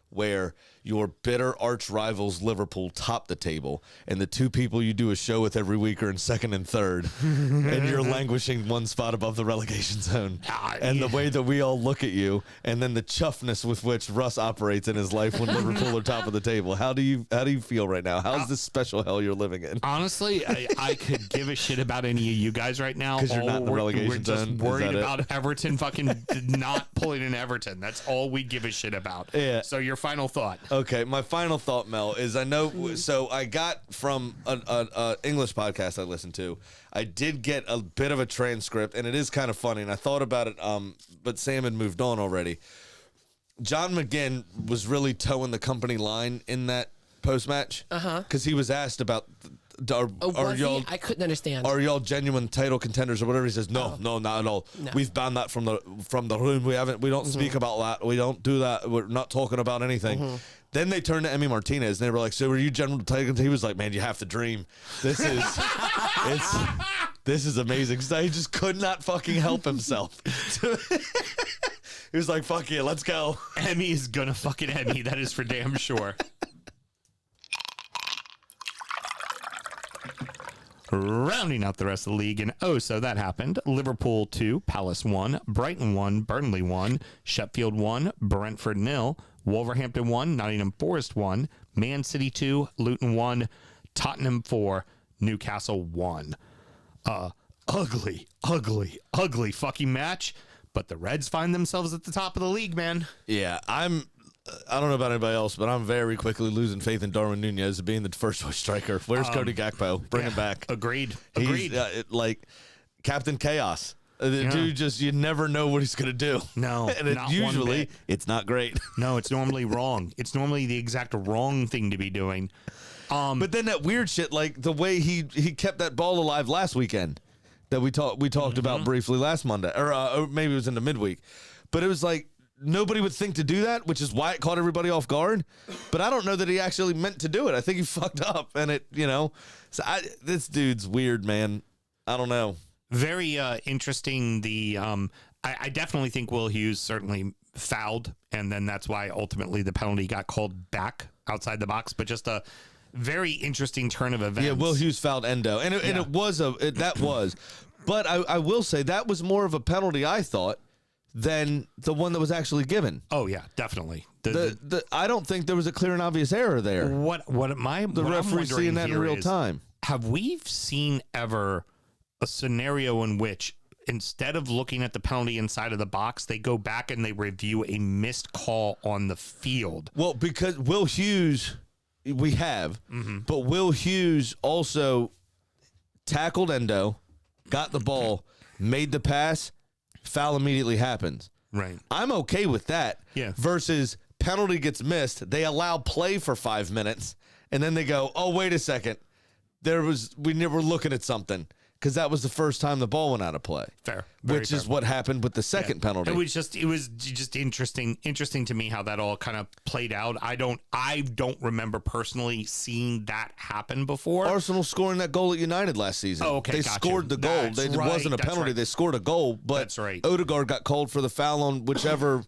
where your bitter arch rivals Liverpool top the table, and the two people you do a show with every week are in second and third, and you're languishing one spot above the relegation zone? And the way that we all look at you, and then the chuffness with which Russ operates in his life when Liverpool are top of the table. How do you feel right now? How's this special hell you're living in? Honestly, I could give a shit about any of you guys right now. Because you're not in the relegation We're just zone. worried about Everton fucking not pulling in Everton. That's all we give a shit about. Yeah. So your final thought. Okay, my final thought, Mel, is I know. So I got from an English podcast I listened to. I did get a bit of a transcript, and it is kind of funny. And I thought about it, but Sam had moved on already. John McGinn was really towing the company line in that post match, because he was asked about. Are y'all? I couldn't understand. Are y'all genuine title contenders or whatever? He says, no, not at all. No. We've banned that from the room. We don't speak about that. We don't do that. We're not talking about anything. Then they turned to Emi Martinez and they were like, so were you general title contender? He was like, man, you have to dream. This is This is amazing. So he just could not fucking help himself. He was like, fuck yeah, let's go. Emmy is gonna fucking Emmy. That is for damn sure. Rounding out the rest of the league, and so that happened. Liverpool 2, Palace 1, Brighton 1, Burnley 1, Sheffield 1, Brentford 0, Wolverhampton 1, Nottingham Forest 1, Man City 2, Luton 1, Tottenham 4, Newcastle 1. Ugly fucking match, but the Reds find themselves at the top of the league, man. Yeah, I don't know about anybody else, but I'm very quickly losing faith in Darwin Nunez being the first choice striker. Where's Cody Gakpo? Bring him back. Agreed. He's like Captain Chaos. The dude just, you never know what he's going to do. No, and not usually one bit. it's not great. No, it's normally wrong. It's normally the exact wrong thing to be doing. But then that weird shit, like the way he kept that ball alive last weekend that we talked about briefly last Monday, or maybe it was in the midweek. But it was like, nobody would think to do that, which is why it caught everybody off guard. But I don't know that he actually meant to do it. I think he fucked up, and So this dude's weird, man. I don't know. Very interesting. I definitely think Will Hughes certainly fouled, and then that's why ultimately the penalty got called back outside the box. But just a very interesting turn of events. Yeah, Will Hughes fouled Endo, and it was that was. But I will say that was more of a penalty, I thought, than the one that was actually given. Oh yeah, definitely. I don't think there was a clear and obvious error there. The referee seeing that in real time. Have we seen ever a scenario in which instead of looking at the penalty inside of the box, they go back and they review a missed call on the field? Well, because Will Hughes, we have, but Will Hughes also tackled Endo, got the ball, made the pass. Foul immediately happens. Right. I'm okay with that. Yeah. Versus penalty gets missed. They allow play for 5 minutes, and then they go, oh, wait a second. We were looking at something, because that was the first time the ball went out of play. Fair. Which is what happened with the second penalty. It was just interesting to me how that all kind of played out. I don't remember personally seeing that happen before. Arsenal scoring that goal at United last season. Oh, okay, they gotcha. scored the goal. That's It right, wasn't a that's penalty. right. They scored a goal, but That's right. Odegaard got called for the foul on whichever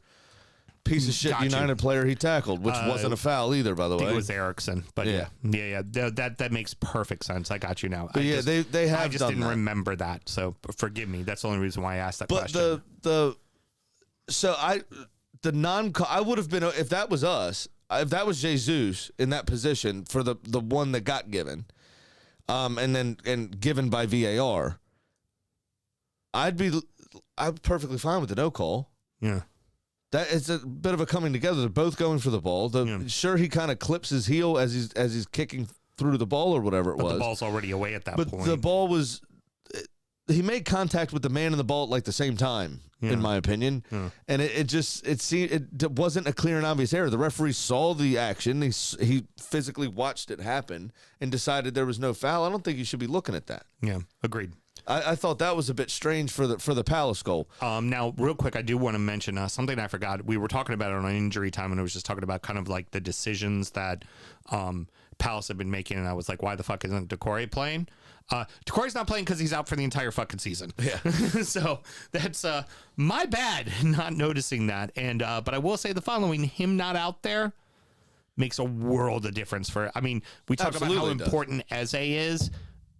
piece of shit Got you. United player he tackled, which wasn't a foul either, by the I think way. it was Eriksson, but yeah. That makes perfect sense. I got you now. But they have I just done didn't that. remember that, so forgive me. That's the only reason why I asked that But question. I would have been, if that was us, if that was Jesus in that position for the one that got given, and given by VAR, I'm perfectly fine with the no call. Yeah. That is a bit of a coming together. They're both going for the ball. Sure, he kind of clips his heel as he's kicking through the ball or whatever it was. The ball's already away at that but point. the ball was. He made contact with the man in the ball at like the same time, in my opinion, and it wasn't a clear and obvious error. The referee saw the action. He physically watched it happen and decided there was no foul. I don't think you should be looking at that. Yeah, agreed. I thought that was a bit strange for the Palace goal. Now, real quick, I do want to mention something I forgot. We were talking about it on Injury Time, and I was just talking about kind of like the decisions that Palace have been making, and I was like, why the fuck isn't Decore playing? Decore's not playing because he's out for the entire fucking season. Yeah. So that's my bad not noticing that. And but I will say the following: him not out there makes a world of difference for. I mean, we talk about how important Eze is.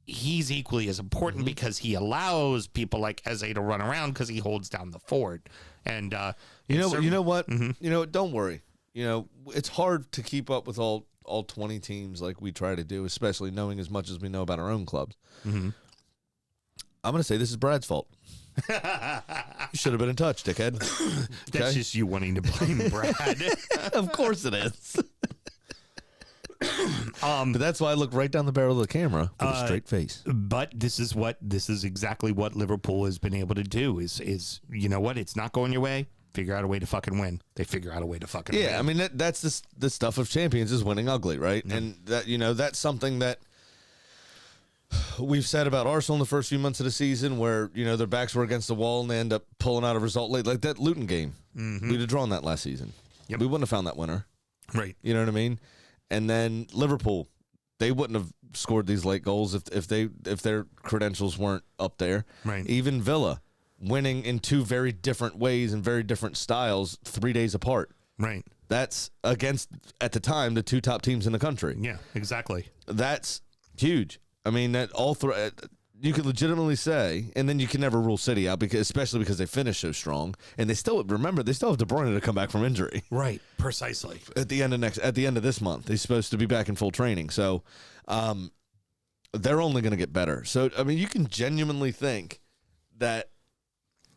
He's equally as important because he allows people like Eze to run around because he holds down the fort. And you know what? Don't worry. It's hard to keep up with all 20 teams like we try to do, especially knowing as much as we know about our own clubs. I'm going to say this is Brad's fault. You should have been in touch, dickhead. That's just you wanting to blame Brad. Of course it is. But that's why I look right down the barrel of the camera with a straight face. But this is exactly what Liverpool has been able to do is you know what? It's not going your way. Figure out a way to fucking win. They figure out a way to fucking win. Yeah, I mean that's the stuff of champions is winning ugly, right? Yeah. And that that's something that we've said about Arsenal in the first few months of the season, where their backs were against the wall and they end up pulling out a result late, like that Luton game. We'd have drawn that last season. Yep. We wouldn't have found that winner, right? You know what I mean? And then Liverpool, they wouldn't have scored these late goals if their credentials weren't up there. Right. Even Villa winning in two very different ways and very different styles 3 days apart. Right. That's against, at the time, the two top teams in the country. Yeah, exactly. That's huge. I mean, that you could legitimately say, and then you can never rule City out, especially because they finished so strong, and they still have De Bruyne to come back from injury. Right. Precisely. At the end of this month, he's supposed to be back in full training. So, they're only going to get better. So, I mean, you can genuinely think that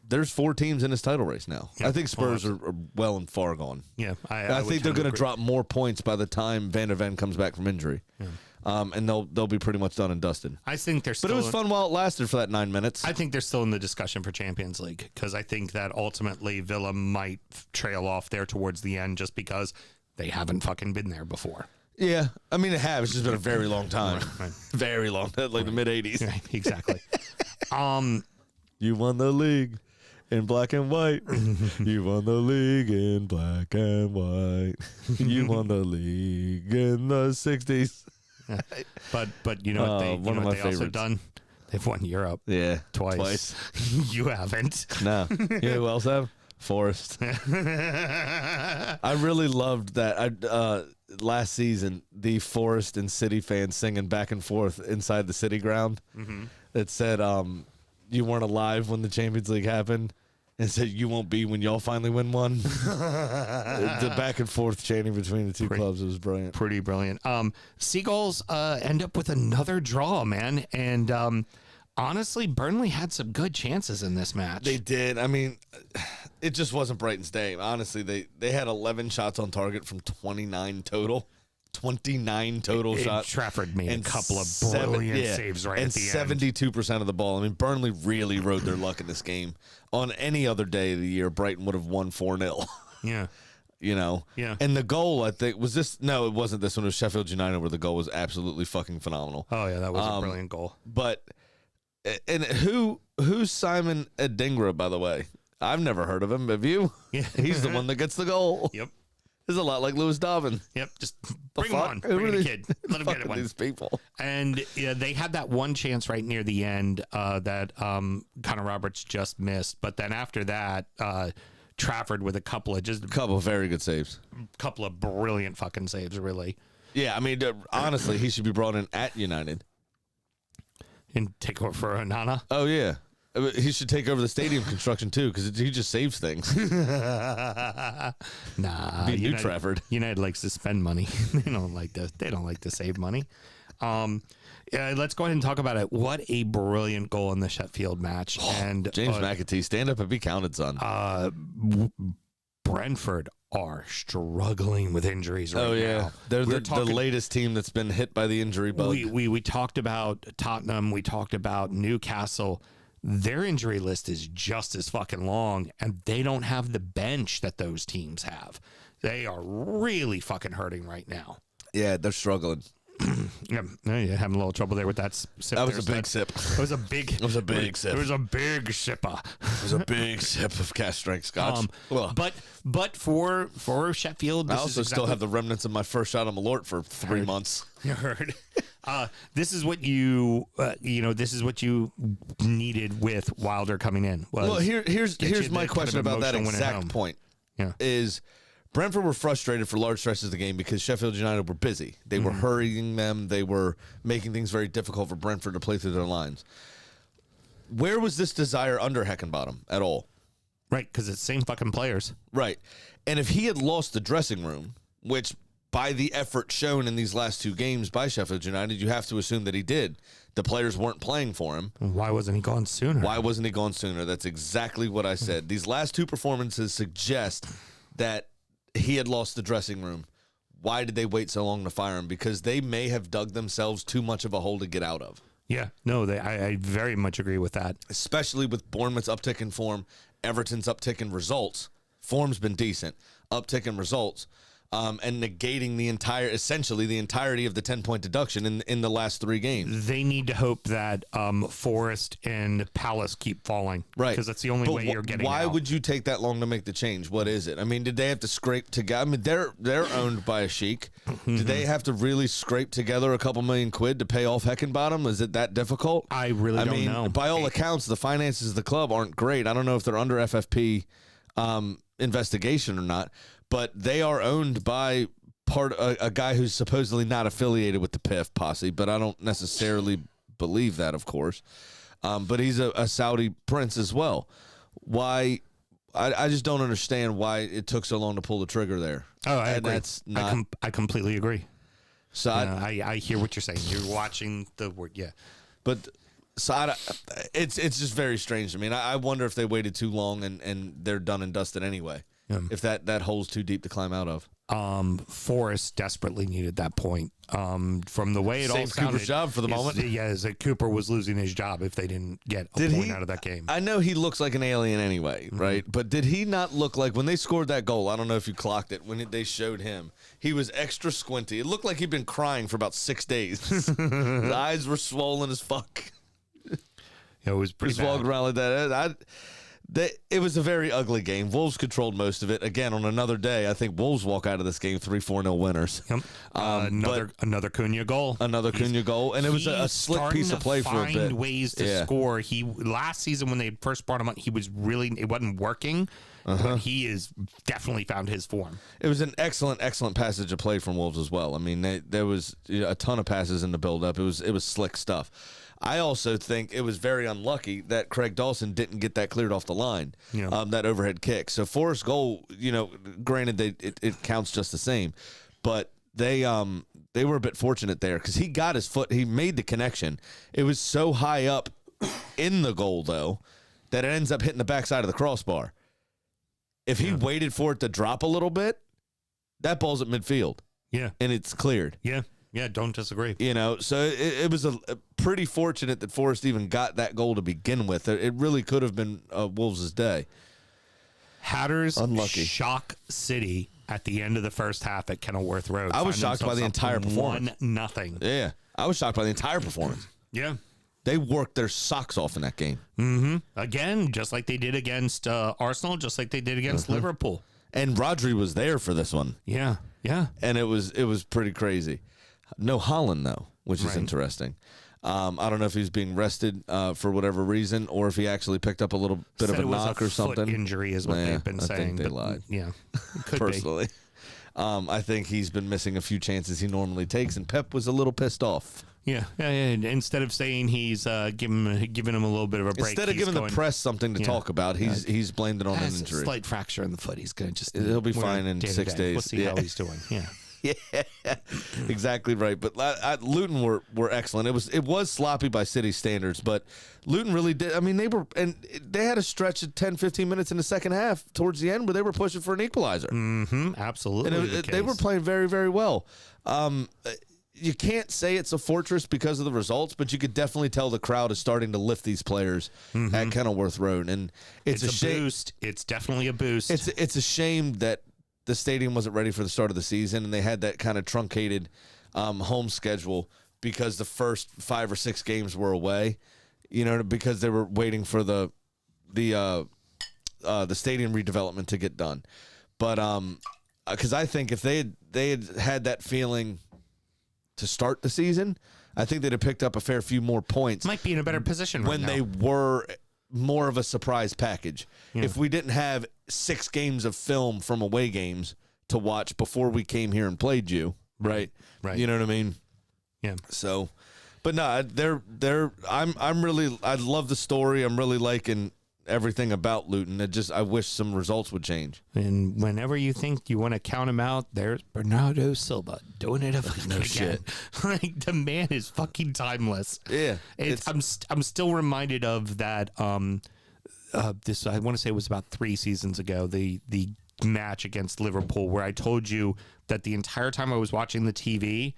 there's 4 teams in this title race now. Yeah, I think Spurs are well and far gone. Yeah, I think they're going to drop more points by the time Van der Ven comes back from injury. Yeah. And they'll be pretty much done and dusted. I think they're still. But it was fun while it lasted for that 9 minutes. I think they're still in the discussion for Champions League because I think that ultimately Villa might trail off there towards the end just because they haven't fucking been there before. Yeah, I mean, it has. It's just been a very long time. Right. Very long, like the mid-'80s. Right, exactly. You won the league in black and white. You won the league in black and white. You won the league in the 60s. But you know what they, one of my what they also favorites. done? They've won Europe. Yeah, Twice. You haven't. No. You know who else have? Forest. I really loved that. Last season, the Forest and City fans singing back and forth inside the City ground. Mm-hmm. That said, you weren't alive when the Champions League happened. And said, you won't be when y'all finally win one. The back and forth chanting between the two clubs was brilliant. Pretty brilliant. Seagulls end up with another draw, man. And honestly, Burnley had some good chances in this match. They did. I mean, it just wasn't Brighton's day. Honestly, they had 11 shots on target from 29 total. 29 total shots. Trafford made and a couple of brilliant saves right at the end. And 72% of the ball. I mean, Burnley really rode their luck in this game. On any other day of the year, Brighton would have won 4-0. Yeah. You know? Yeah. And the goal, I think, was this. No, it wasn't this one. It was Sheffield United where the goal was absolutely fucking phenomenal. Oh, yeah, that was a brilliant goal. But, and who's Simon Adingra, by the way? I've never heard of him. Have you? Yeah. He's the one that gets the goal. Yep. It's a lot like Lewis Dobbin. Yep. Just bring him on. Bring the kid. Let him get it one. These people. And yeah, they had that one chance right near the end that Connor Roberts just missed. But then after that, Trafford with a couple of very good saves. Couple of brilliant fucking saves, really. Yeah, I mean, honestly, he should be brought in at United. And take over for Onana. Oh, yeah. He should take over the stadium construction, too, because he just saves things. Nah. New Trafford. United likes to spend money. They don't like to save money. Yeah, let's go ahead and talk about it. What a brilliant goal in the Sheffield match. And James McAtee, stand up and be counted, son. Brentford are struggling with injuries right now. They're the latest team that's been hit by the injury bug. We talked about Tottenham. We talked about Newcastle. Their injury list is just as fucking long, and they don't have the bench that those teams have. They are really fucking hurting right now. Yeah, they're struggling. Yeah, you're having a little trouble there with that sip. That was a big sip. It was a big. It was a big sip. It was a big sipper. It was a big sip of cast strength scotch. But for Sheffield, I also still have the remnants of my first shot of Malort for 3 months. You heard. This is what this is what you needed with Wilder coming in. Here's my question about that exact point. Yeah. Is Brentford were frustrated for large stretches of the game because Sheffield United were busy. They were hurrying them. They were making things very difficult for Brentford to play through their lines. Where was this desire under Heckenbottom at all? Right, because it's the same fucking players. Right. And if he had lost the dressing room, which by the effort shown in these last 2 games by Sheffield United, you have to assume that he did. The players weren't playing for him. Why wasn't he gone sooner? That's exactly what I said. These last 2 performances suggest that he had lost the dressing room. Why did they wait so long to fire him? Because they may have dug themselves too much of a hole to get out of. Yeah, no, I very much agree with that. Especially with Bournemouth's uptick in form, Everton's uptick in results. Form's been decent. Uptick in results. And negating essentially the entirety of the 10-point deduction in the last 3 games. They need to hope that Forest and Palace keep falling. Right. Because that's the only way you're getting Why out. would you take that long to make the change? What is it? I mean, did they have to scrape together? I mean, they're owned by a sheik. Do they have to really scrape together a couple $1 million to pay off Heckenbottom? Is it that difficult? I really don't know. By all accounts, the finances of the club aren't great. I don't know if they're under FFP investigation or not, but they are owned by a guy who's supposedly not affiliated with the PIF posse, but I don't necessarily believe that, of course. But he's a Saudi prince as well. Why? I just don't understand why it took so long to pull the trigger there. Oh, I And agree. that's not. I completely agree. So I hear what you're saying. You're watching the word, yeah. But so it's just very strange to me. And I wonder if they waited too long and they're done and dusted anyway. Yeah. If that hole's too deep to climb out of. Forrest desperately needed that point. From the way it all Saved sounded, Cooper's job for the moment. Yeah, is that Cooper was losing his job if they didn't get a point out of that game. I know he looks like an alien anyway, Mm-hmm. right? But did he not look like when they scored that goal? I don't know if you clocked it when they showed him. He was extra squinty. It looked like he'd been crying for about 6 days. His eyes were swollen as fuck. It was pretty Just walking bad. around like that. It was a very ugly game. Wolves controlled most of it. Again, on another day, I think Wolves walk out of this game 3-4-0 winners. Yep. Another Cunha goal. Another Cunha goal, and it was a He's slick piece of play for a find bit. ways to Yeah. score. He last season when they first brought him up, it wasn't working. But he is definitely found his form. It was an excellent passage of play from Wolves as well. I mean, there was a ton of passes in the build-up. It was slick stuff. I also think it was very unlucky that Craig Dawson didn't get that cleared off the line, that overhead kick. So Forrest's goal, granted it counts just the same, but they were a bit fortunate there because he got his foot, he made the connection. It was so high up in the goal though that it ends up hitting the backside of the crossbar. If he waited for it to drop a little bit, that ball's at midfield. Yeah. And it's cleared. Yeah. Yeah, don't disagree. So it was a pretty fortunate that Forrest even got that goal to begin with. It really could have been Wolves' day. Hatters Unlucky. shock City at the end of the first half at Kenilworth Road. I was shocked by the entire performance. 1-0. Yeah, I was shocked by the entire performance. Yeah. They worked their socks off in that game. Mm-hmm. Again, just like they did against Arsenal, just like they did against Liverpool. And Rodri was there for this one. Yeah. Yeah. And it was pretty crazy. No Holland, though, which is interesting. I don't know if he's being rested for whatever reason or if he actually picked up a little bit of a knock or something. Foot injury is what they've been saying. I think they but, lied. Yeah. Could Personally. I think he's been missing a few chances he normally takes, and Pep was a little pissed off. Yeah. Instead of saying he's giving him a little bit of a break. Instead of giving the press something to talk about, he's blamed it on an has injury. a slight fracture in the foot. He's going to just... He'll be we're fine in day to 6 day. days. We'll see how he's doing. Yeah. Yeah, exactly right. But Luton were excellent. It was sloppy by City standards, but Luton really did. I mean, they had a stretch of 10, 15 minutes in the second half towards the end where they were pushing for an equalizer. Mm-hmm. Absolutely. And they were playing very, very well. You can't say it's a fortress because of the results, but you could definitely tell the crowd is starting to lift these players at Kenilworth Road, and it's a shame. Boost. It's definitely a boost. It's a shame that the stadium wasn't ready for the start of the season, and they had that kind of truncated home schedule because the first 5 or 6 games were away. Because they were waiting for the stadium redevelopment to get done. But because I think if they had that feeling to start the season, I think they'd have picked up a fair few more points. Might be in a better position right when now. they were more of a surprise package. Yeah. If we didn't have 6 games of film from away games to watch before we came here and played you, right? Right. You know what I mean? Yeah. So, but no, I love the story. I'm really liking everything about Luton. I wish some results would change. And whenever you think you want to count him out, there's Bernardo Silva doing it again. Shit. Like the man is fucking timeless. Yeah, I'm still reminded of that. This I want to say it was about 3 seasons ago. The match against Liverpool where I told you that the entire time I was watching the TV,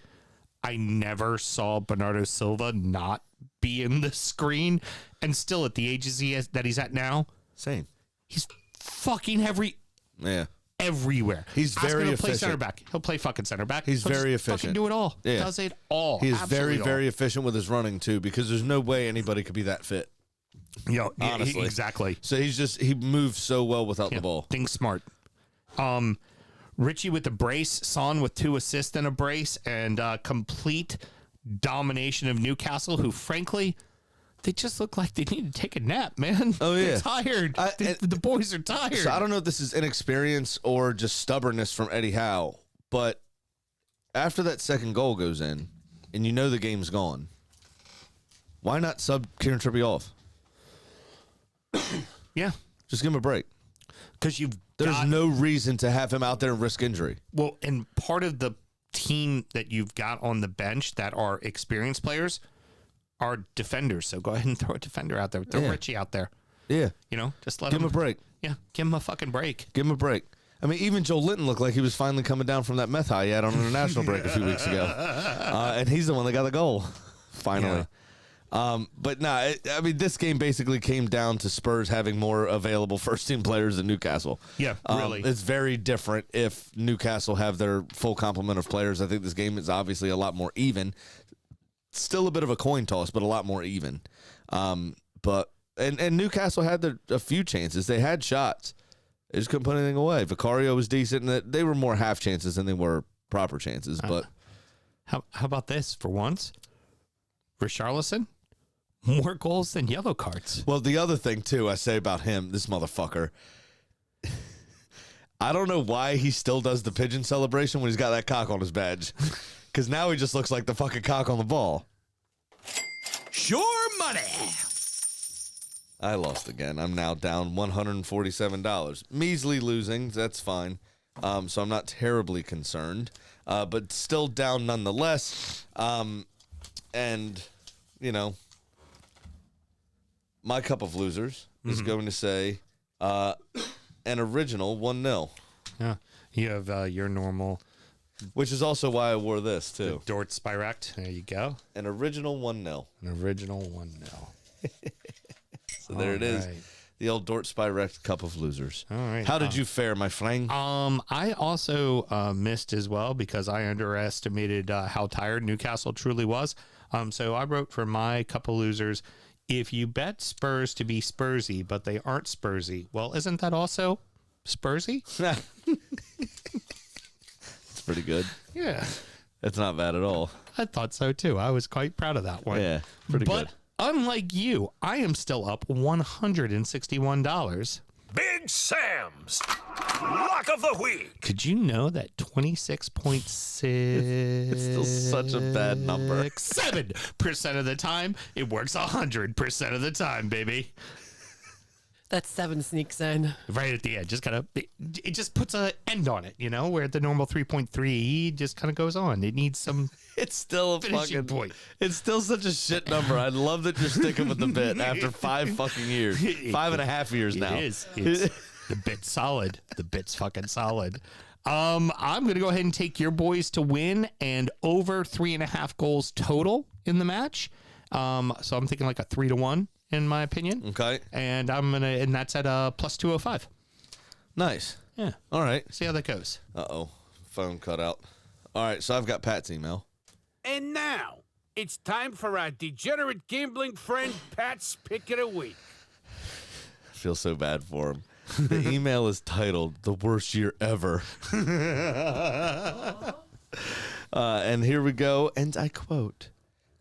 I never saw Bernardo Silva not be in the screen, and still at the ages that he's at now, same. He's fucking everywhere. He's very He'll efficient. play center back. He'll play fucking center back. He's He'll very just efficient. Fucking do it all. Yeah. Does it all. He is Absolutely very, very efficient with his running too, because there's no way anybody could be that fit. Honestly, exactly. So he moves so well without the ball. Think smart. Richie with the brace, Son with 2 assists and a brace, and complete domination of Newcastle, who frankly, they just look like they need to take a nap, man. Oh, yeah. They're tired. The boys are tired. So I don't know if this is inexperience or just stubbornness from Eddie Howe, but after that second goal goes in and you know the game's gone, why not sub Kieran Trippier off? Yeah. Just give him a break. Because There's no reason to have him out there and risk injury. Well, and part of the team that you've got on the bench that are experienced players are defenders. So go ahead and throw a defender out there. Throw Richie out there. Yeah. You know, just let Give him a break. Yeah, give him a fucking break. Give him a break. I mean, even Joe Linton looked like he was finally coming down from that meth high he had on an international break a few weeks ago. And he's the one that got the goal, finally. But I mean, this game basically came down to Spurs having more available first-team players than Newcastle. Yeah, really. It's very different if Newcastle have their full complement of players. I think this game is obviously a lot more even. Still a bit of a coin toss, but a lot more even. But Newcastle had a few chances. They had shots. They just couldn't put anything away. Vicario was decent, and they were more half chances than they were proper chances. But how about this for once? Richarlison, more goals than yellow cards. Well, the other thing, too, I say about him, this motherfucker, I don't know why he still does the pigeon celebration when he's got that cock on his badge. Because now he just looks like the fucking cock on the ball. Sure money. I lost again. I'm now down $147. Measly losing. That's fine. So I'm not terribly concerned. But still down nonetheless. And, you know, my cup of losers is going to say an original 1-0. Yeah, you have your normal. Which is also why I wore this, too. Dort Spirect. There you go. An original 1-0. An original 1-0. So there it is. The old Dort Spirect Cup of Losers. All right. How did you fare, my friend? I also missed as well because I underestimated how tired Newcastle truly was. So I wrote for my Cup of Losers, if you bet Spurs to be Spursy, but they aren't Spursy, well, isn't that also Spursy? It's pretty good. Yeah. It's not bad at all. I thought so too. I was quite proud of that one. Yeah, pretty good. But unlike you, I am still up $161. Big Sam's Lock of the Week. Could you know that 26.6? It's still such a bad number. 7% of the time, it works 100% of the time, baby. That 7 sneaks in. Right at the end, just kind of, it just puts an end on it, you know, where the normal 3.3 just kind of goes on. It needs some. It's still a finishing fucking point. It's still such a shit number. I love that you're sticking with the bit after 5 fucking years, 5.5 years now. It is. It's the bit's solid. The bit's fucking solid. I'm gonna go ahead and take your boys to win and over 3.5 goals total in the match. So I'm thinking like a 3-1 in my opinion. Okay. And that's at plus 205. Nice. Yeah. All right. See how that goes. Uh-oh. Phone cut out. All right, so I've got Pat's email. And now, it's time for our degenerate gambling friend Pat's Pick of the Week. I feel so bad for him. The email is titled, The Worst Year Ever. And here we go, and I quote,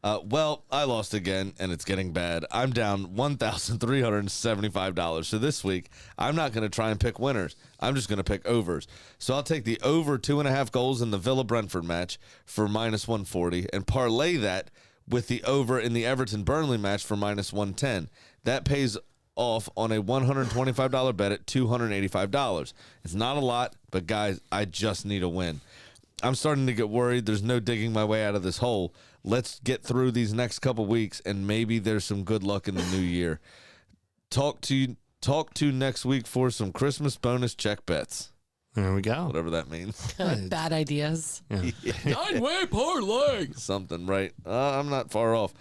well, I lost again, and it's getting bad. I'm down $1,375. So this week, I'm not going to try and pick winners. I'm just going to pick overs. So I'll take the over 2.5 goals in the Villa-Brentford match for -140 and parlay that with the over in the Everton-Burnley match for -110. That pays off on a $125 bet at $285. It's not a lot, but guys, I just need a win. I'm starting to get worried. There's no digging my way out of this hole. Let's get through these next couple weeks, and maybe there's some good luck in the new year. Talk to next week for some Christmas bonus check bets. There we go. Whatever that means. Bad ideas. Yeah. 9-way parlay. Something, right? I'm not far off.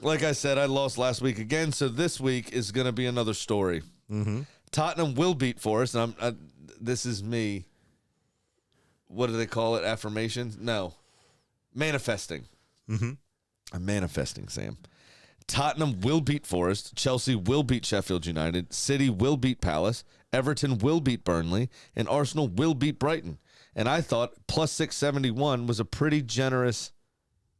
Like I said, I lost last week again, so this week is going to be another story. Mm-hmm. Tottenham will beat Forest, and this is me. What do they call it? Affirmations? No. Manifesting. Mm-hmm. I'm manifesting, Sam. Tottenham will beat Forest. Chelsea will beat Sheffield United. City will beat Palace. Everton will beat Burnley. And Arsenal will beat Brighton. And I thought plus 671 was a pretty generous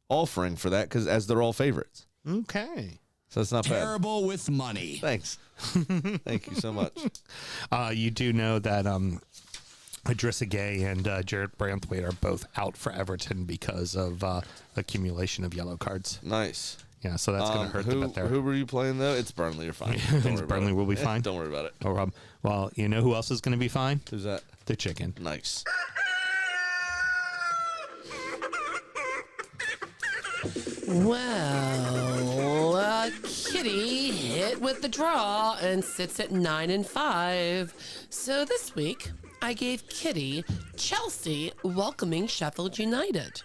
offering for that because as they're all favorites. Okay. So it's not bad. Terrible with money. Thanks. Thank you so much. You do know that Idrissa Gueye and Jared Branthwaite are both out for Everton because of accumulation of yellow cards. Nice. Yeah, so that's going to hurt the bet there. Who were you playing, though? It's Burnley. You're fine. Don't worry about Burnley it. will be fine. Don't worry about it. Oh, well, you know who else is going to be fine? Who's that? The chicken. Nice. Well, Kitty hit with the draw and sits at 9-5. So this week, I gave Kitty Chelsea welcoming Sheffield United.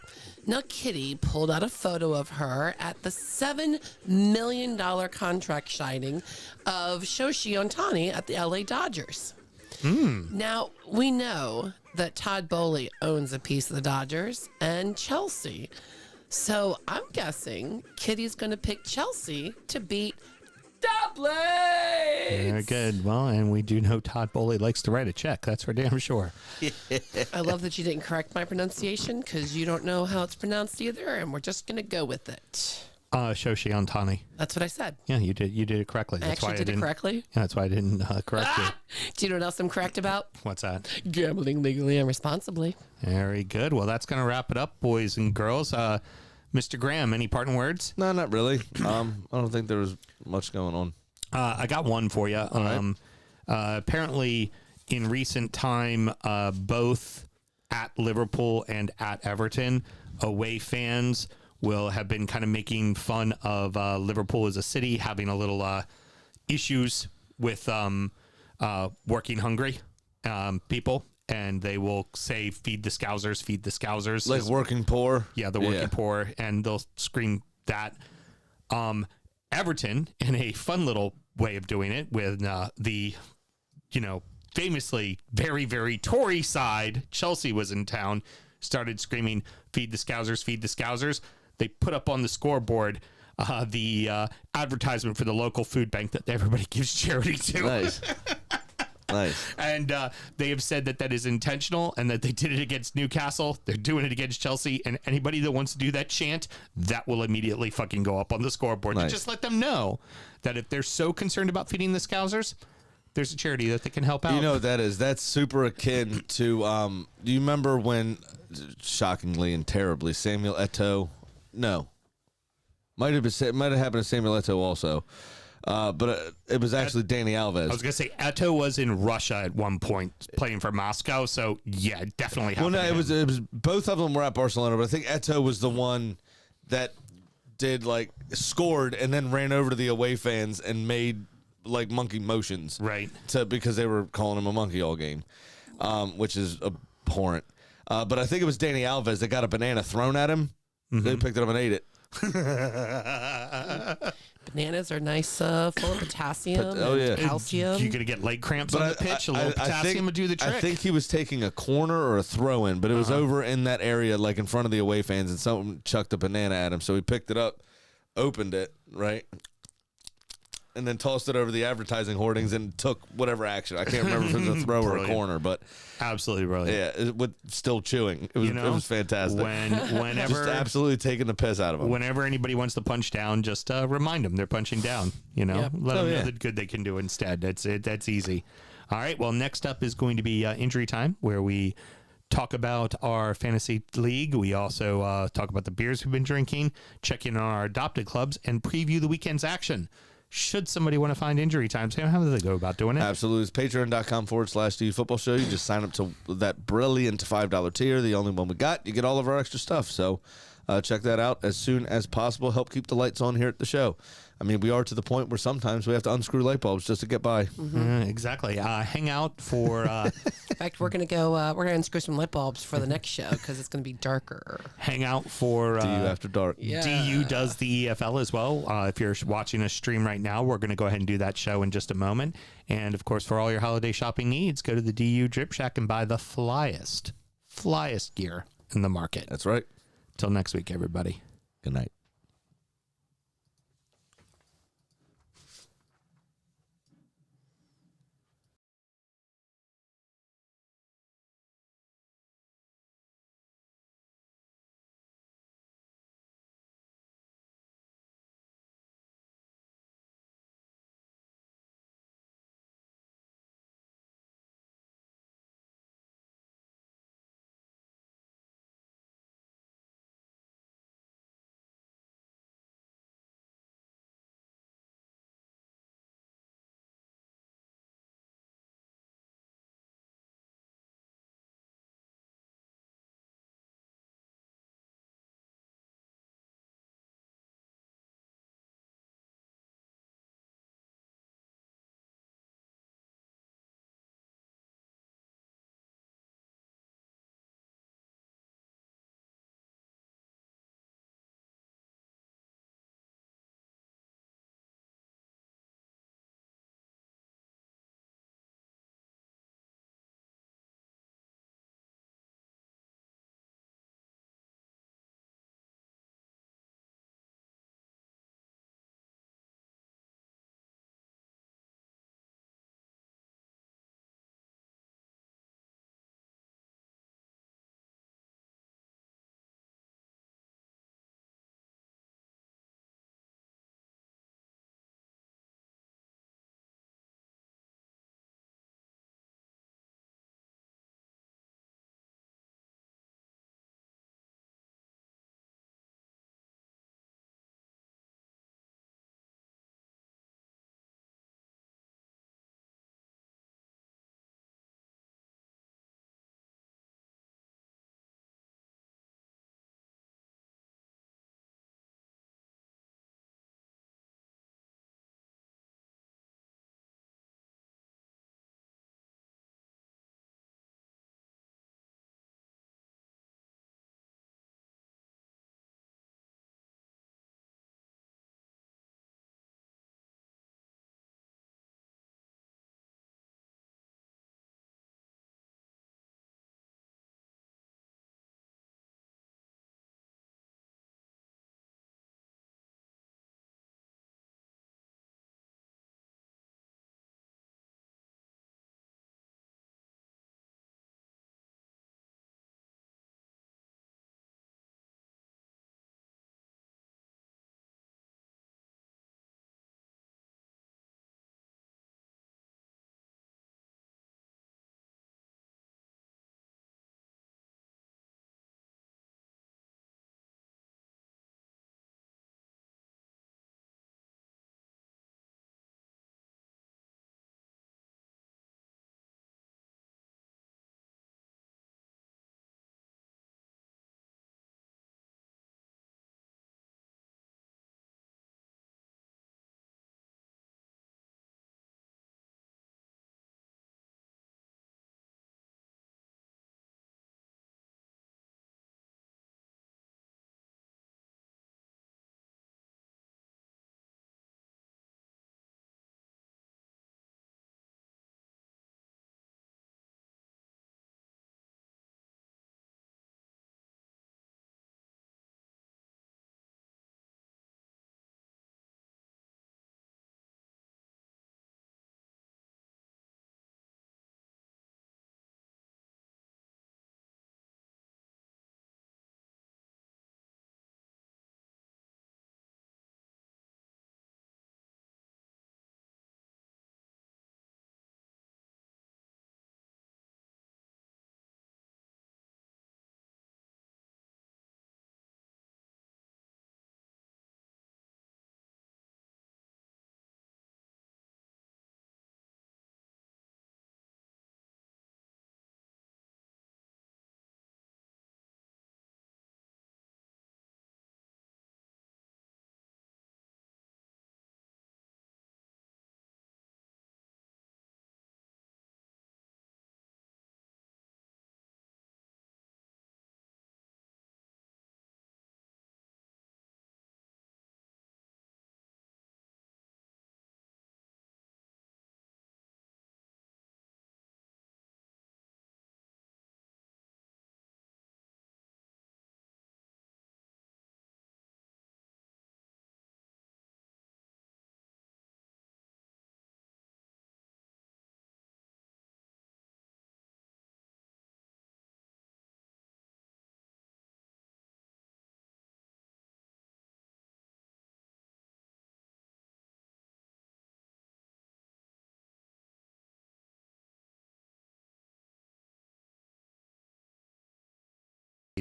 Now, Kitty pulled out a photo of her at the $7 million contract signing of Shoshi Ohtani at the LA Dodgers. Now, we know that Todd Boehly owns a piece of the Dodgers and Chelsea. So I'm guessing Kitty's going to pick Chelsea to beat Dublin. Very good. Well, and we do know Todd Boehly likes to write a check. That's for damn sure. I love that you didn't correct my pronunciation because you don't know how it's pronounced either, and we're just going to go with it. Shoshi Ohtani. That's what I said. Yeah, you did it correctly. I actually did it correctly. Yeah, that's why I didn't correct you. Do you know what else I'm correct about? What's that? Gambling legally and responsibly. Very good. Well, that's going to wrap it up, boys and girls. Mr. Graham, any parting words? No, not really. I don't think there was much going on. I got one for you. Apparently, in recent time, both at Liverpool and at Everton, away fans will have been kind of making fun of Liverpool as a city having a little issues with working hungry people. And they will say, feed the Scousers, feed the Scousers. Like working poor? Yeah, the working poor. And they'll scream that. Everton, in a fun little way of doing it, with the, famously very, very Tory side, Chelsea was in town, started screaming, feed the Scousers, feed the Scousers. They put up on the scoreboard the advertisement for the local food bank that everybody gives charity to. Nice. Nice. And they have said that is intentional and that they did it against Newcastle. They're doing it against Chelsea. And anybody that wants to do that chant, that will immediately fucking go up on the scoreboard. Nice. To just let them know that if they're so concerned about feeding the Scousers, there's a charity that they can help out. You know what that is? That's super akin to, do you remember when, shockingly and terribly, Samuel Eto'o? No. Might have happened to Samuel Eto'o also. But it was actually Danny Alves. I was going to say, Eto'o was in Russia at one point playing for Moscow. So, yeah, it definitely happened. Well, no, it was both of them were at Barcelona, but I think Eto'o was the one that scored and then ran over to the away fans and made monkey motions. Right. Because they were calling him a monkey all game, which is abhorrent. But I think it was Danny Alves that got a banana thrown at him. Mm-hmm. They picked it up and ate it. Bananas are nice, full of potassium and calcium. You're going to get leg cramps on the pitch. A little potassium would do the trick. I think he was taking a corner or a throw-in, but it was over in that area, in front of the away fans, and someone chucked a banana at him. So he picked it up, opened it, right, and then tossed it over the advertising hoardings and took whatever action. I can't remember if it was a throw or a corner, but absolutely brilliant. Yeah, with still chewing. It was fantastic. Whenever just absolutely taking the piss out of them. Whenever anybody wants to punch down, just remind them they're punching down. Let them know the good they can do instead. That's easy. All right. Well, next up is going to be injury time, where we talk about our fantasy league. We also talk about the beers we've been drinking, check in on our adopted clubs, and preview the weekend's action. Should somebody want to find injury time, Sam, how do they go about doing it? Absolutely. It's patreon.com/DU Football Show. You just sign up to that brilliant $5 tier, the only one we got. You get all of our extra stuff. So check that out as soon as possible. Help keep the lights on here at the show. I mean, we are to the point where sometimes we have to unscrew light bulbs just to get by. Mm-hmm. Exactly. Hang out for... In fact, we're going to unscrew some light bulbs for the next show because it's going to be darker. Hang out for... DU After Dark. Yeah. DU does the EFL as well. If you're watching a stream right now, we're going to go ahead and do that show in just a moment. And, of course, for all your holiday shopping needs, go to the DU Drip Shack and buy the flyest gear in the market. That's right. Till next week, everybody. Good night.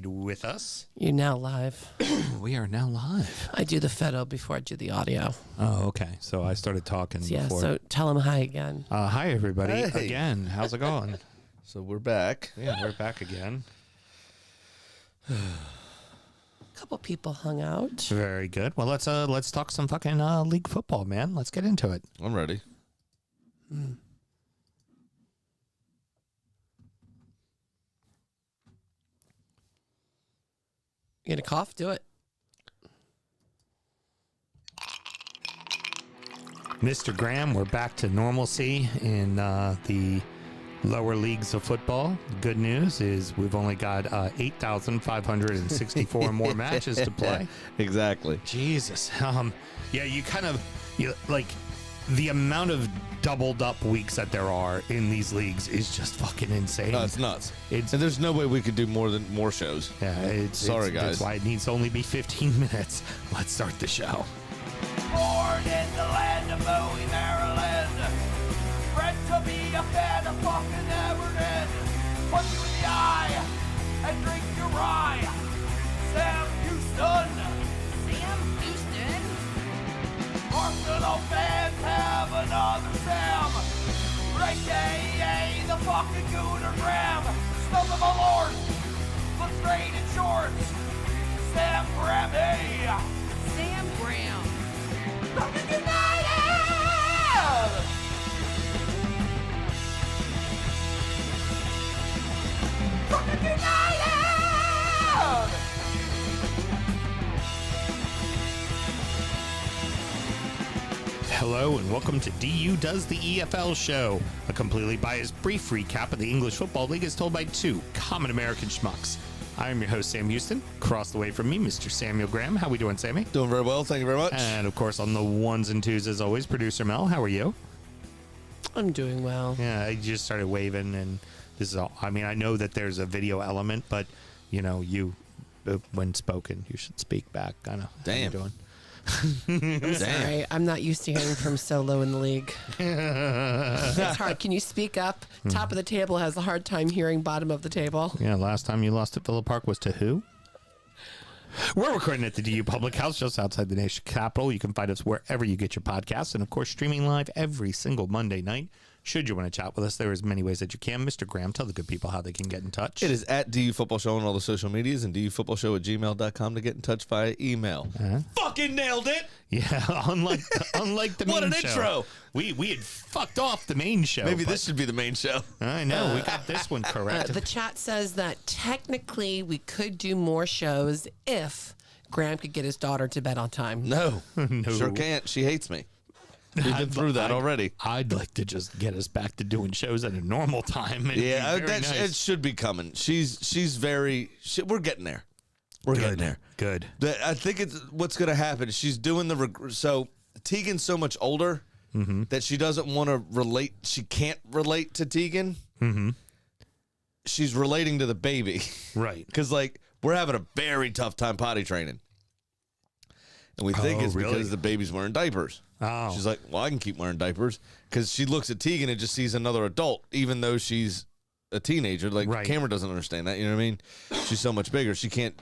stayed with us. You're now live. We are now live. I do the fiddle before I do the audio. Oh, okay. So I started talking Yeah, before. so tell them hi again. Hi, everybody. Hey. Again, how's it going? So we're back. Yeah, we're back again. A couple people hung out. Very good. Well, let's talk some fucking league football, man. Let's get into it. I'm ready. You gonna cough? Do it. Mr. Graham, we're back to normalcy in the lower leagues of football. The good news is we've only got 8,564 more matches to play. Exactly. Jesus. Yeah, like the amount of doubled up weeks that there are in these leagues is just fucking insane. No, it's nuts. It's- and there's no way we could do more shows. Yeah, Sorry, guys. That's why it needs to only be 15 minutes. Let's start the show. Born in the land of Bowie, Maryland. Bred to be a fan of fucking Everton. Punch you in the eye and drink your rye. Sam Huston. Sam Huston? Arsenal fans have another Sam. AKA the fucking Gooner Graham. Smell the Malort. Look straight in shorts. Sam Graham, hey. Sam Graham. Fucking United! Fucking United! Hello and welcome to DU Does the EFL Show, a completely biased brief recap of the English Football League as told by two common American schmucks. I am your host, Sam Houston. Across the way from me, Mr. Samuel Graham. How we doing, Sammy? Doing very well. Thank you very much. And, of course, on the ones and twos, as always, Producer Mel. How are you? I'm doing well. Yeah, I just started waving, and this is all. I mean, I know that there's a video element, but, when spoken, you should speak back. I know. Damn. How you doing? Sorry, I'm not used to hearing from so low in the league. It's hard. Can you speak up? Top of the table has a hard time hearing bottom of the table. Yeah, last time you lost at Villa Park was to who? We're recording at the DU Public House just outside the nation's capital. You can find us wherever you get your podcasts and, of course, streaming live every single Monday night. Should you want to chat with us, there is many ways that you can. Mr. Graham, tell the good people how they can get in touch. It is at DU Football Show on all the social medias and dufootballshow@gmail.com to get in touch via email. Fucking nailed it! Yeah, unlike the main What an show. intro! We had fucked off the main show. Maybe but this should be the main show. I know, we got this one correct. The chat says that technically we could do more shows if Graham could get his daughter to bed on time. No. No. Sure can't. She hates me. We've been through that already. I'd like to just get us back to doing shows at a normal time. It'd Yeah, be very it nice. should be coming. We're getting there. We're getting there. Good. I think it's what's going to happen. She's doing so Tegan's so much older that she doesn't want to relate. She can't relate to Tegan. Mm-hmm. She's relating to the baby. Right. Because, we're having a very tough time potty training. And we think it's really? because the baby's wearing diapers. Oh. She's like, well, I can keep wearing diapers. Because she looks at Tegan and just sees another adult, even though she's a teenager. Right. Cameron doesn't understand that. You know what I mean? She's so much bigger. She's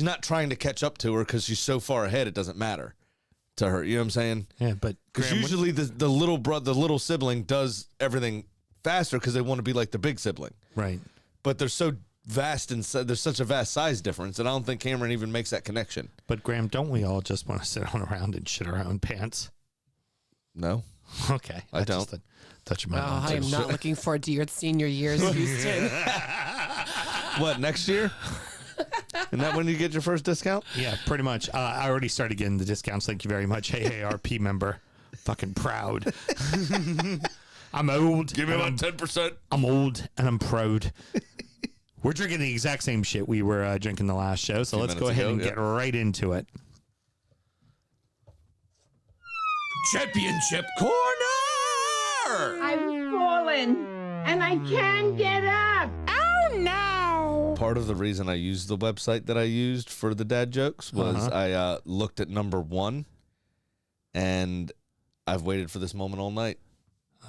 not trying to catch up to her because she's so far ahead, it doesn't matter to her. You know what I'm saying? Yeah, but Because Graham, usually the little sibling does everything faster because they want to be like the big sibling. right. But they're so vast and there's such a vast size difference, and I don't think Cameron even makes that connection. But Graham, don't we all just want to sit on around and shit our own pants? No, Okay, I that's just don't. a touch of my Oh, own, I too. am not looking forward to your senior years, Houston. what next year? Isn't that when you get your first discount? Yeah, pretty much. I already started getting the discounts. Thank you very much, AARP member. Fucking proud. I'm old. Give me and about 10%. I'm old and I'm proud. We're drinking the exact same shit we were drinking the last show, so let's go minutes ahead ago, and yeah. get right into it. Championship Corner! I've fallen and I can't get up. Oh no! Part of the reason I used the website that I used for the dad jokes was I looked at number 1, and I've waited for this moment all night.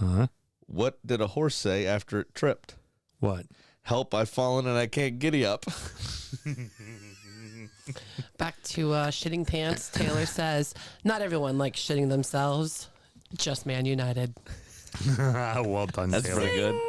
Uh-huh. What did a horse say after it tripped? What? Help, I've fallen and I can't giddy up. Back to shitting pants. Taylor says, not everyone likes shitting themselves. Just Man United. Well done, That's Taylor. pretty good.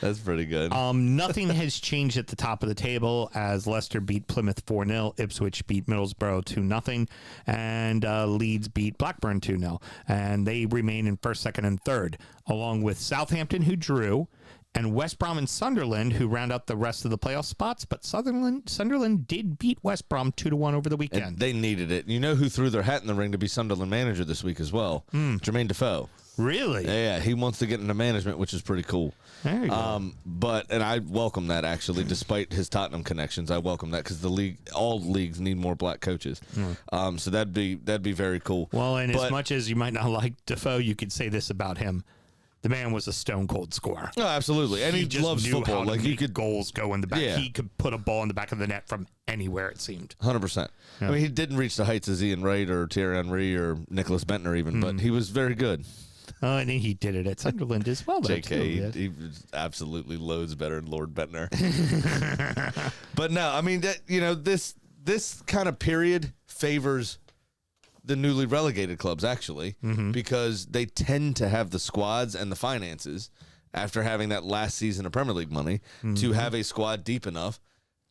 That's pretty good. Nothing has changed at the top of the table as Leicester beat Plymouth 4-0, Ipswich beat Middlesbrough 2-0, and Leeds beat Blackburn 2-0. And they remain in first, second, and third, along with Southampton, who drew, and West Brom and Sunderland, who round out the rest of the playoff spots. But Sunderland did beat West Brom 2-1 over the weekend. And they needed it. You know who threw their hat in the ring to be Sunderland manager this week as well? Jermaine Defoe. Really? Yeah, he wants to get into management, which is pretty cool. There you go. And I welcome that, actually, despite his Tottenham connections. I welcome that because all leagues need more black coaches. So that'd be very cool. Well, and as much as you might not like Defoe, you could say this about him. The man was a stone cold scorer. No, absolutely. And he just loves knew football. how to Like he make could goals go in the back. Yeah. He could put a ball in the back of the net from anywhere, it seemed. 100%. I mean, he didn't reach the heights as Ian Wright or Thierry Henry or Nicholas Bentner even, but he was very good. And he did it at Sunderland as well. JK, he was absolutely loads better than Lord Bentner. But no, I mean, this kind of period favors the newly relegated clubs, actually, because they tend to have the squads and the finances after having that last season of Premier League money to have a squad deep enough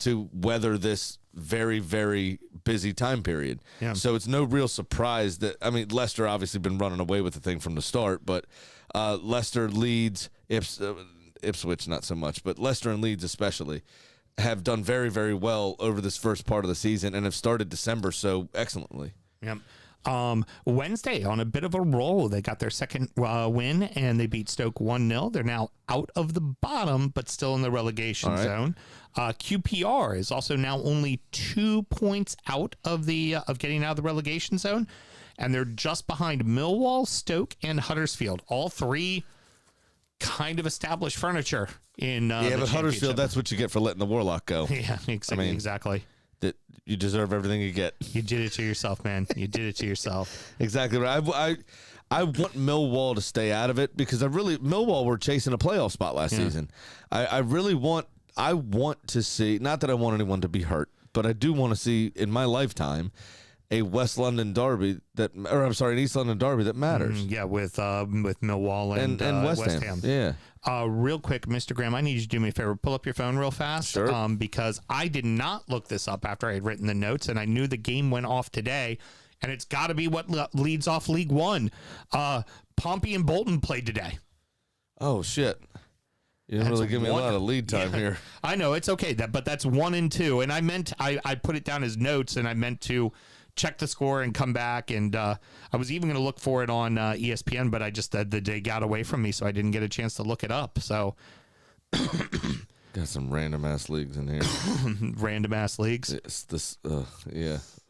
to weather this very, very busy time period. Yeah. So it's no real surprise that, I mean, Leicester obviously been running away with the thing from the start, but Leicester, Leeds, Ipswich not so much, but Leicester and Leeds especially have done very, very well over this first part of the season and have started December so excellently. Yep. Wednesday on a bit of a roll. They got their second win and they beat Stoke 1-0. They're now out of the bottom, but still in the relegation zone. QPR is also now only 2 points out of getting out of the relegation zone, and they're just behind Millwall, Stoke, and Huddersfield. All three kind of established furniture in the but Huddersfield, championship. that's what you get for letting the Warlock go. Yeah, exactly. Exactly. That you deserve everything you get. You did it to yourself, man. You did it to yourself. Exactly right. I want Millwall to stay out of it because Millwall were chasing a playoff spot last season. I want to see, not that I want anyone to be hurt, but I do want to see in my lifetime a West London derby an East London derby that matters. Yeah, with Millwall and West Ham. Yeah. Real quick, Mr. Graham, I need you to do me a favor. Pull up your phone real fast. Sure. Because I did not look this up after I had written the notes, and I knew the game went off today, and it's got to be what leads off League One. Pompey and Bolton played today. Oh, shit. You didn't really give me a lot of lead time here. I know, it's okay, but that's 1 and 2, and I put it down as notes, and I meant to check the score and come back, and I was even going to look for it on ESPN, but I just the day got away from me, so I didn't get a chance to look it up. So got some random ass leagues in here. Random ass leagues. It's this,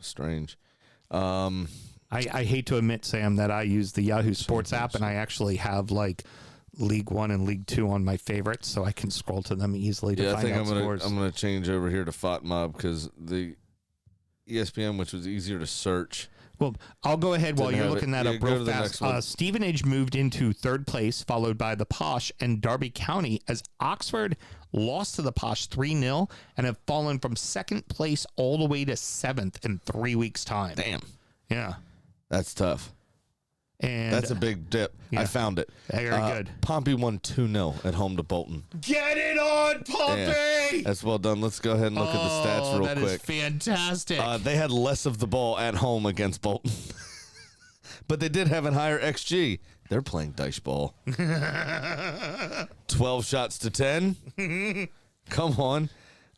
strange. I hate to admit, Sam, that I use the Yahoo Sports app, and I actually have like League One and League Two on my favorites, so I can scroll to them easily to find out scores. I'm gonna change over here to FOTMob because the ESPN, which was easier to search. Well, I'll go ahead while you're looking that up real fast. Stevenage moved into third place, followed by the Posh and Derby County, as Oxford lost to the Posh 3-0 and have fallen from second place all the way to 7th in 3 weeks' time. Damn. Yeah. That's tough. And that's a big dip. Yeah. I found it. Very good. Pompey won 2-0 at home to Bolton. Get it on, Pompey! Yeah, that's well done. Let's go ahead and look at the stats real that quick. That is fantastic. They had less of the ball at home against Bolton. But they did have a higher XG. They're playing dice ball. 12 shots to 10. Come on.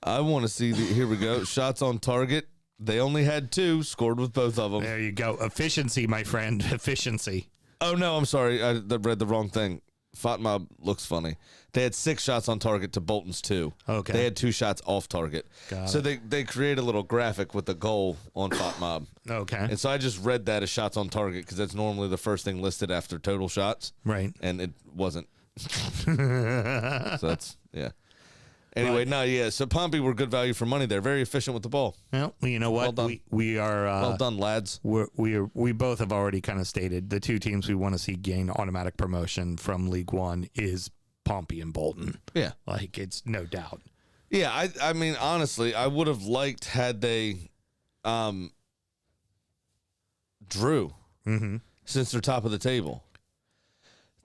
I want to see here we go. Shots on target. They only had 2, scored with both of them. There you go. Efficiency, my friend. Efficiency. Oh, no, I'm sorry. I read the wrong thing. FOTMob looks funny. They had 6 shots on target to Bolton's 2. Okay. They had 2 shots off target. So they create a little graphic with the goal on FOTMob. Okay. And so I just read that as shots on target because that's normally the first thing listed after total shots. Right. And it wasn't. So that's, yeah. Anyway, so Pompey were good value for money there. Very efficient with the ball. Well, you know what? Well done. We are well done, lads. We both have already kind of stated the 2 teams we want to see gain automatic promotion from League One is Pompey and Bolton. Yeah. Like, it's no doubt. Yeah, I mean, honestly, I would have liked had they drew since they're top of the table.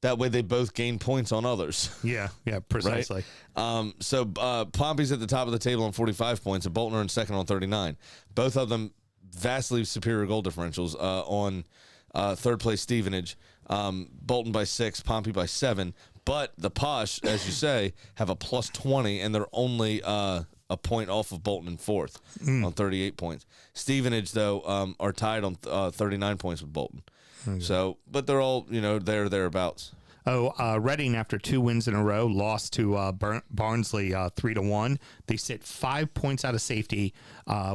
That way they both gain points on others. Yeah, precisely. Right? So Pompey's at the top of the table on 45 points, and Bolton are in second on 39. Both of them vastly superior goal differentials on third place Stevenage. Bolton by 6, Pompey by 7. But the Posh, as you say, have a plus 20, and they're only a point off of Bolton in fourth on 38 points. Stevenage, though, are tied on 39 points with Bolton. So, but they're all, thereabouts. Reading, after 2 wins in a row, lost to Barnsley 3-1. They sit 5 points out of safety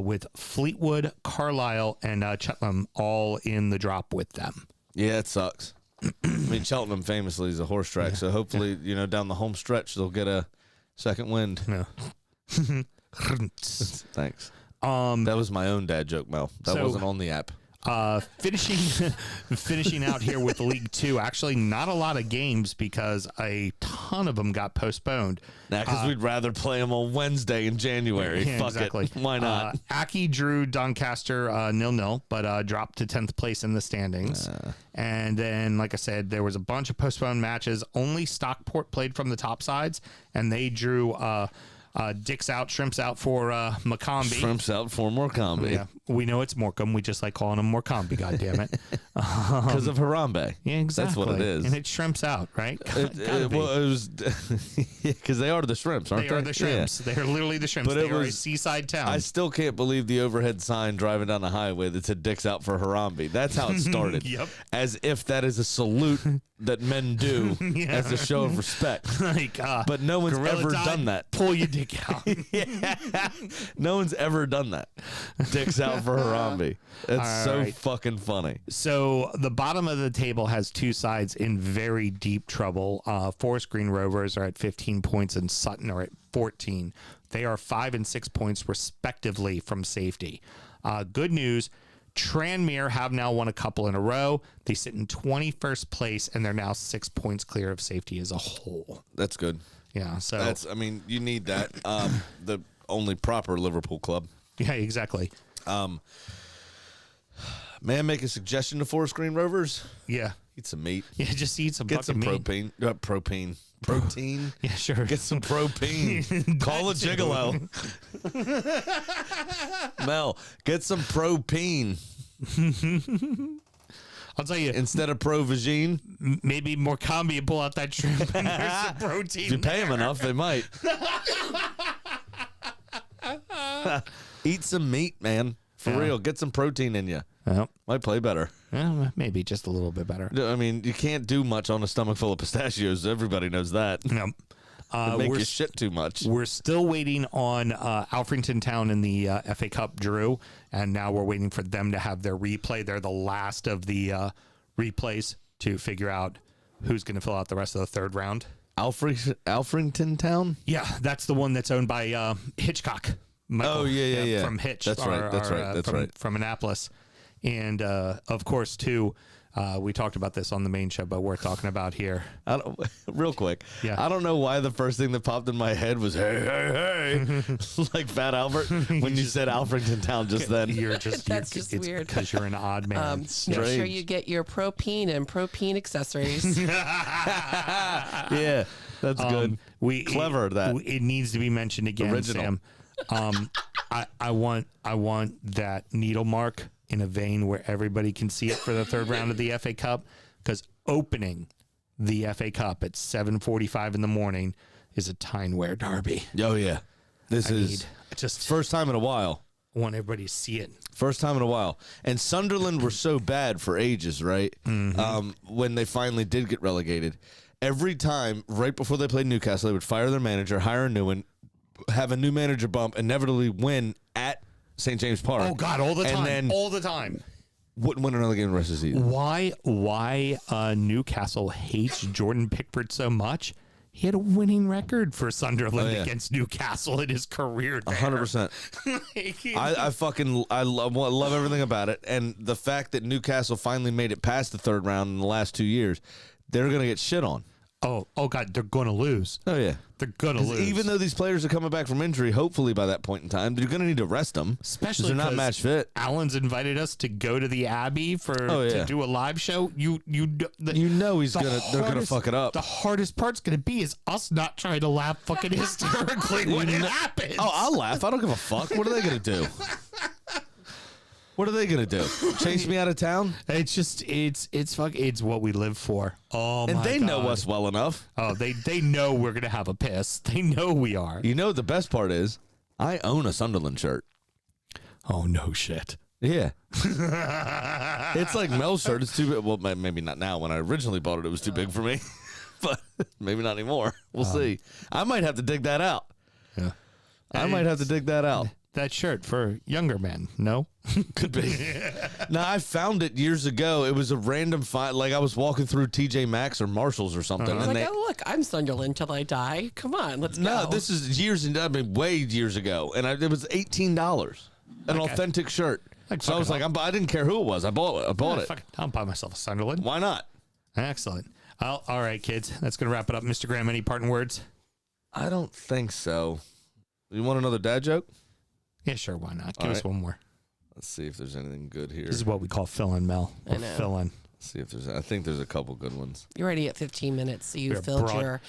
with Fleetwood, Carlisle, and Cheltenham all in the drop with them. Yeah, it sucks. I mean, Cheltenham famously is a horse track, so hopefully, down the home stretch, they'll get a second wind. Yeah. Thanks. That was my own dad joke, Mel. That wasn't on the app. Finishing out here with League Two. Actually, not a lot of games because a ton of them got postponed. Because we'd rather play them on Wednesday in January. Yeah, Fuck exactly. it. Why not? Aki drew Doncaster 0-0, but dropped to 10th place in the standings. And then, like I said, there was a bunch of postponed matches. Only Stockport played from the top sides, and they drew dicks out, shrimps out for Macombi. Shrimps out for Morecambe. Yeah, we know it's Morecambe. We just like calling them Morecambe, goddammit. Because of Harambe. Yeah, exactly. That's what it is. And it shrimps out, right? It was because they are the shrimps, aren't they? They are the shrimps. Yeah. They are literally the shrimps. They are a seaside town. I still can't believe the overhead sign driving down the highway that said "Dicks out for Harambe." That's how it started. Yep. As if that is a salute that men do as a show of respect. Like, but no one's ever done that. Pull your dick out. No one's ever done that. Dicks out for Harambe. It's so fucking funny. So the bottom of the table has two sides in very deep trouble. Forest Green Rovers are at 15 points and Sutton are at 14. They are 5 and 6 points respectively from safety. Good news. Tranmere have now won a couple in a row. They sit in 21st place, and they're now 6 points clear of safety as a whole. That's good. Yeah, so you need that. The only proper Liverpool club. Yeah, exactly. May I make a suggestion to Forest Green Rovers? Yeah. Eat some meat. Yeah, just eat some Get some meat. Protein. Protein? Yeah, sure. Get some propane. Call a gigolo. Mel, get some propane. I'll tell you. Instead of Provagine. Maybe Morecambe and pull out that shrimp and there's some protein. If you pay them enough, they might. Eat some meat, man. For real. Get some protein in you. Well, might play better. Maybe just a little bit better. I mean, you can't do much on a stomach full of pistachios. Everybody knows that. No. Make you shit too much. We're still waiting on Alfrington Town in the FA Cup drew, and now we're waiting for them to have their replay. They're the last of the replays to figure out who's going to fill out the rest of the third round. Alfrington Town? Yeah, that's the one that's owned by Hitchcock. Michael, yeah. From Hitch. That's right. From Annapolis. And, of course, too, we talked about this on the main show, but we're talking about here. Real quick. Yeah. I don't know why the first thing that popped in my head was, hey, like Fat Albert when you said Alfrington Town just then. That's just weird. Because you're an odd man. Make sure you get your propene and propene accessories. Yeah, that's good. Clever that. It needs to be mentioned again, Original. Sam. I want that needle mark in a vein where everybody can see it for the third round of the FA Cup, because opening the FA Cup at 7:45 in the morning is a Tyne-Wear derby. Oh yeah, this is just first time in a while. I want everybody to see it. First time in a while. And Sunderland were so bad for ages, right? Mm-hmm. When they finally did get relegated, every time right before they played Newcastle, they would fire their manager, hire a new one, have a new manager bump, inevitably win at St. James Park. Oh God, all the time. And then all the time. Wouldn't win another game the rest of the season. Why Newcastle hates Jordan Pickford so much? He had a winning record for Sunderland against Newcastle in his career there. 100%. I love everything about it. And the fact that Newcastle finally made it past the third round in the last 2 years, they're going to get shit on. Oh God, they're going to lose. Oh, yeah. They're going to lose. Even though these players are coming back from injury, hopefully by that point in time, you're going to need to rest them. Especially they're not match fit. Alan's invited us to go to the Abbey to do a live show. You know they're gonna fuck it up. The hardest part's gonna be is us not trying to laugh fucking hysterically when it happens. Oh, I'll laugh. I don't give a fuck. What are they gonna do? What are they gonna do? Chase me out of town? It's just it's what we live for. Oh my God. And they know us well enough. Oh, they know we're gonna have a piss. They know we are. You know the best part is I own a Sunderland shirt. Oh no shit. Yeah. It's like Mel's shirt. It's too big. Well, maybe not now. When I originally bought it, it was too big for me. But maybe not anymore. We'll see. I might have to dig that out. Yeah. I might have to dig that out. That shirt for younger men, no? Could be. No, I found it years ago. It was a random find. Like I was walking through TJ Maxx or Marshalls or something. I was like, oh, look, I'm Sunderland till I die. Come on, let's go. No, this is way years ago. And it was $18. An authentic shirt. So I was like, I didn't care who it was. I bought it. I'll buy myself a Sunderland. Why not? Excellent. All right, kids. That's going to wrap it up. Mr. Graham, any parting words? I don't think so. You want another dad joke? Yeah, sure. Why not? Give us one more. Let's see if there's anything good here. This is what we call fill-in, Mel. Or fill-in. Let's see if there's. I think there's a couple good ones. You're already at 15 minutes, so you filled your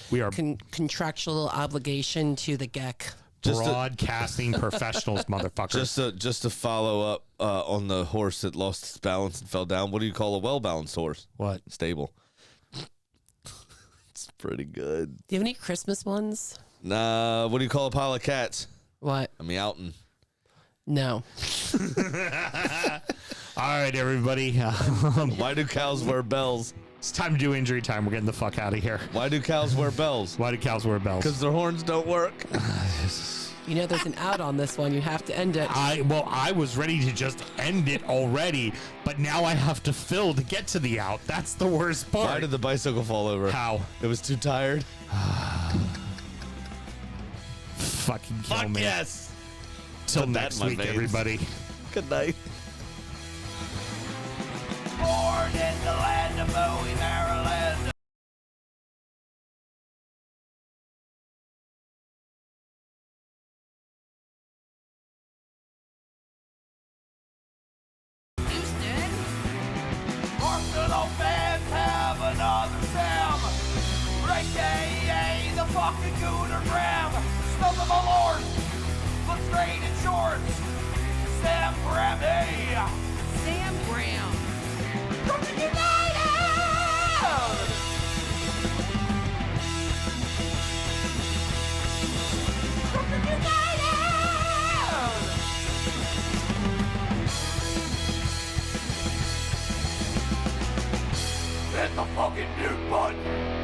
contractual obligation to the GEC. Broadcasting professionals, motherfuckers. Just to follow up on the horse that lost its balance and fell down. What do you call a well-balanced horse? What? Stable. It's pretty good. Do you have any Christmas ones? Nah. What do you call a pile of cats? What? A meowton. No. All right, everybody. Why do cows wear bells? It's time to do injury time. We're getting the fuck out of here. Why do cows wear bells? Why do cows wear bells? Because their horns don't work. You know, there's an out on this one. You have to end it. I was ready to just end it already, but now I have to fill to get to the out. That's the worst part. Why did the bicycle fall over? How? It was too tired. Fucking kill me. Yes. Till next week, everybody. Good night. Born in the land of Bowie, Maryland. Houston. Arsenal fans have another Sam. Right day, the fucking Gooner Graham. Snub of my lord. Look straight in shorts. Sam Graham, hey. Sam Graham. Brooklyn United! Brooklyn United! Hit the fucking mute button!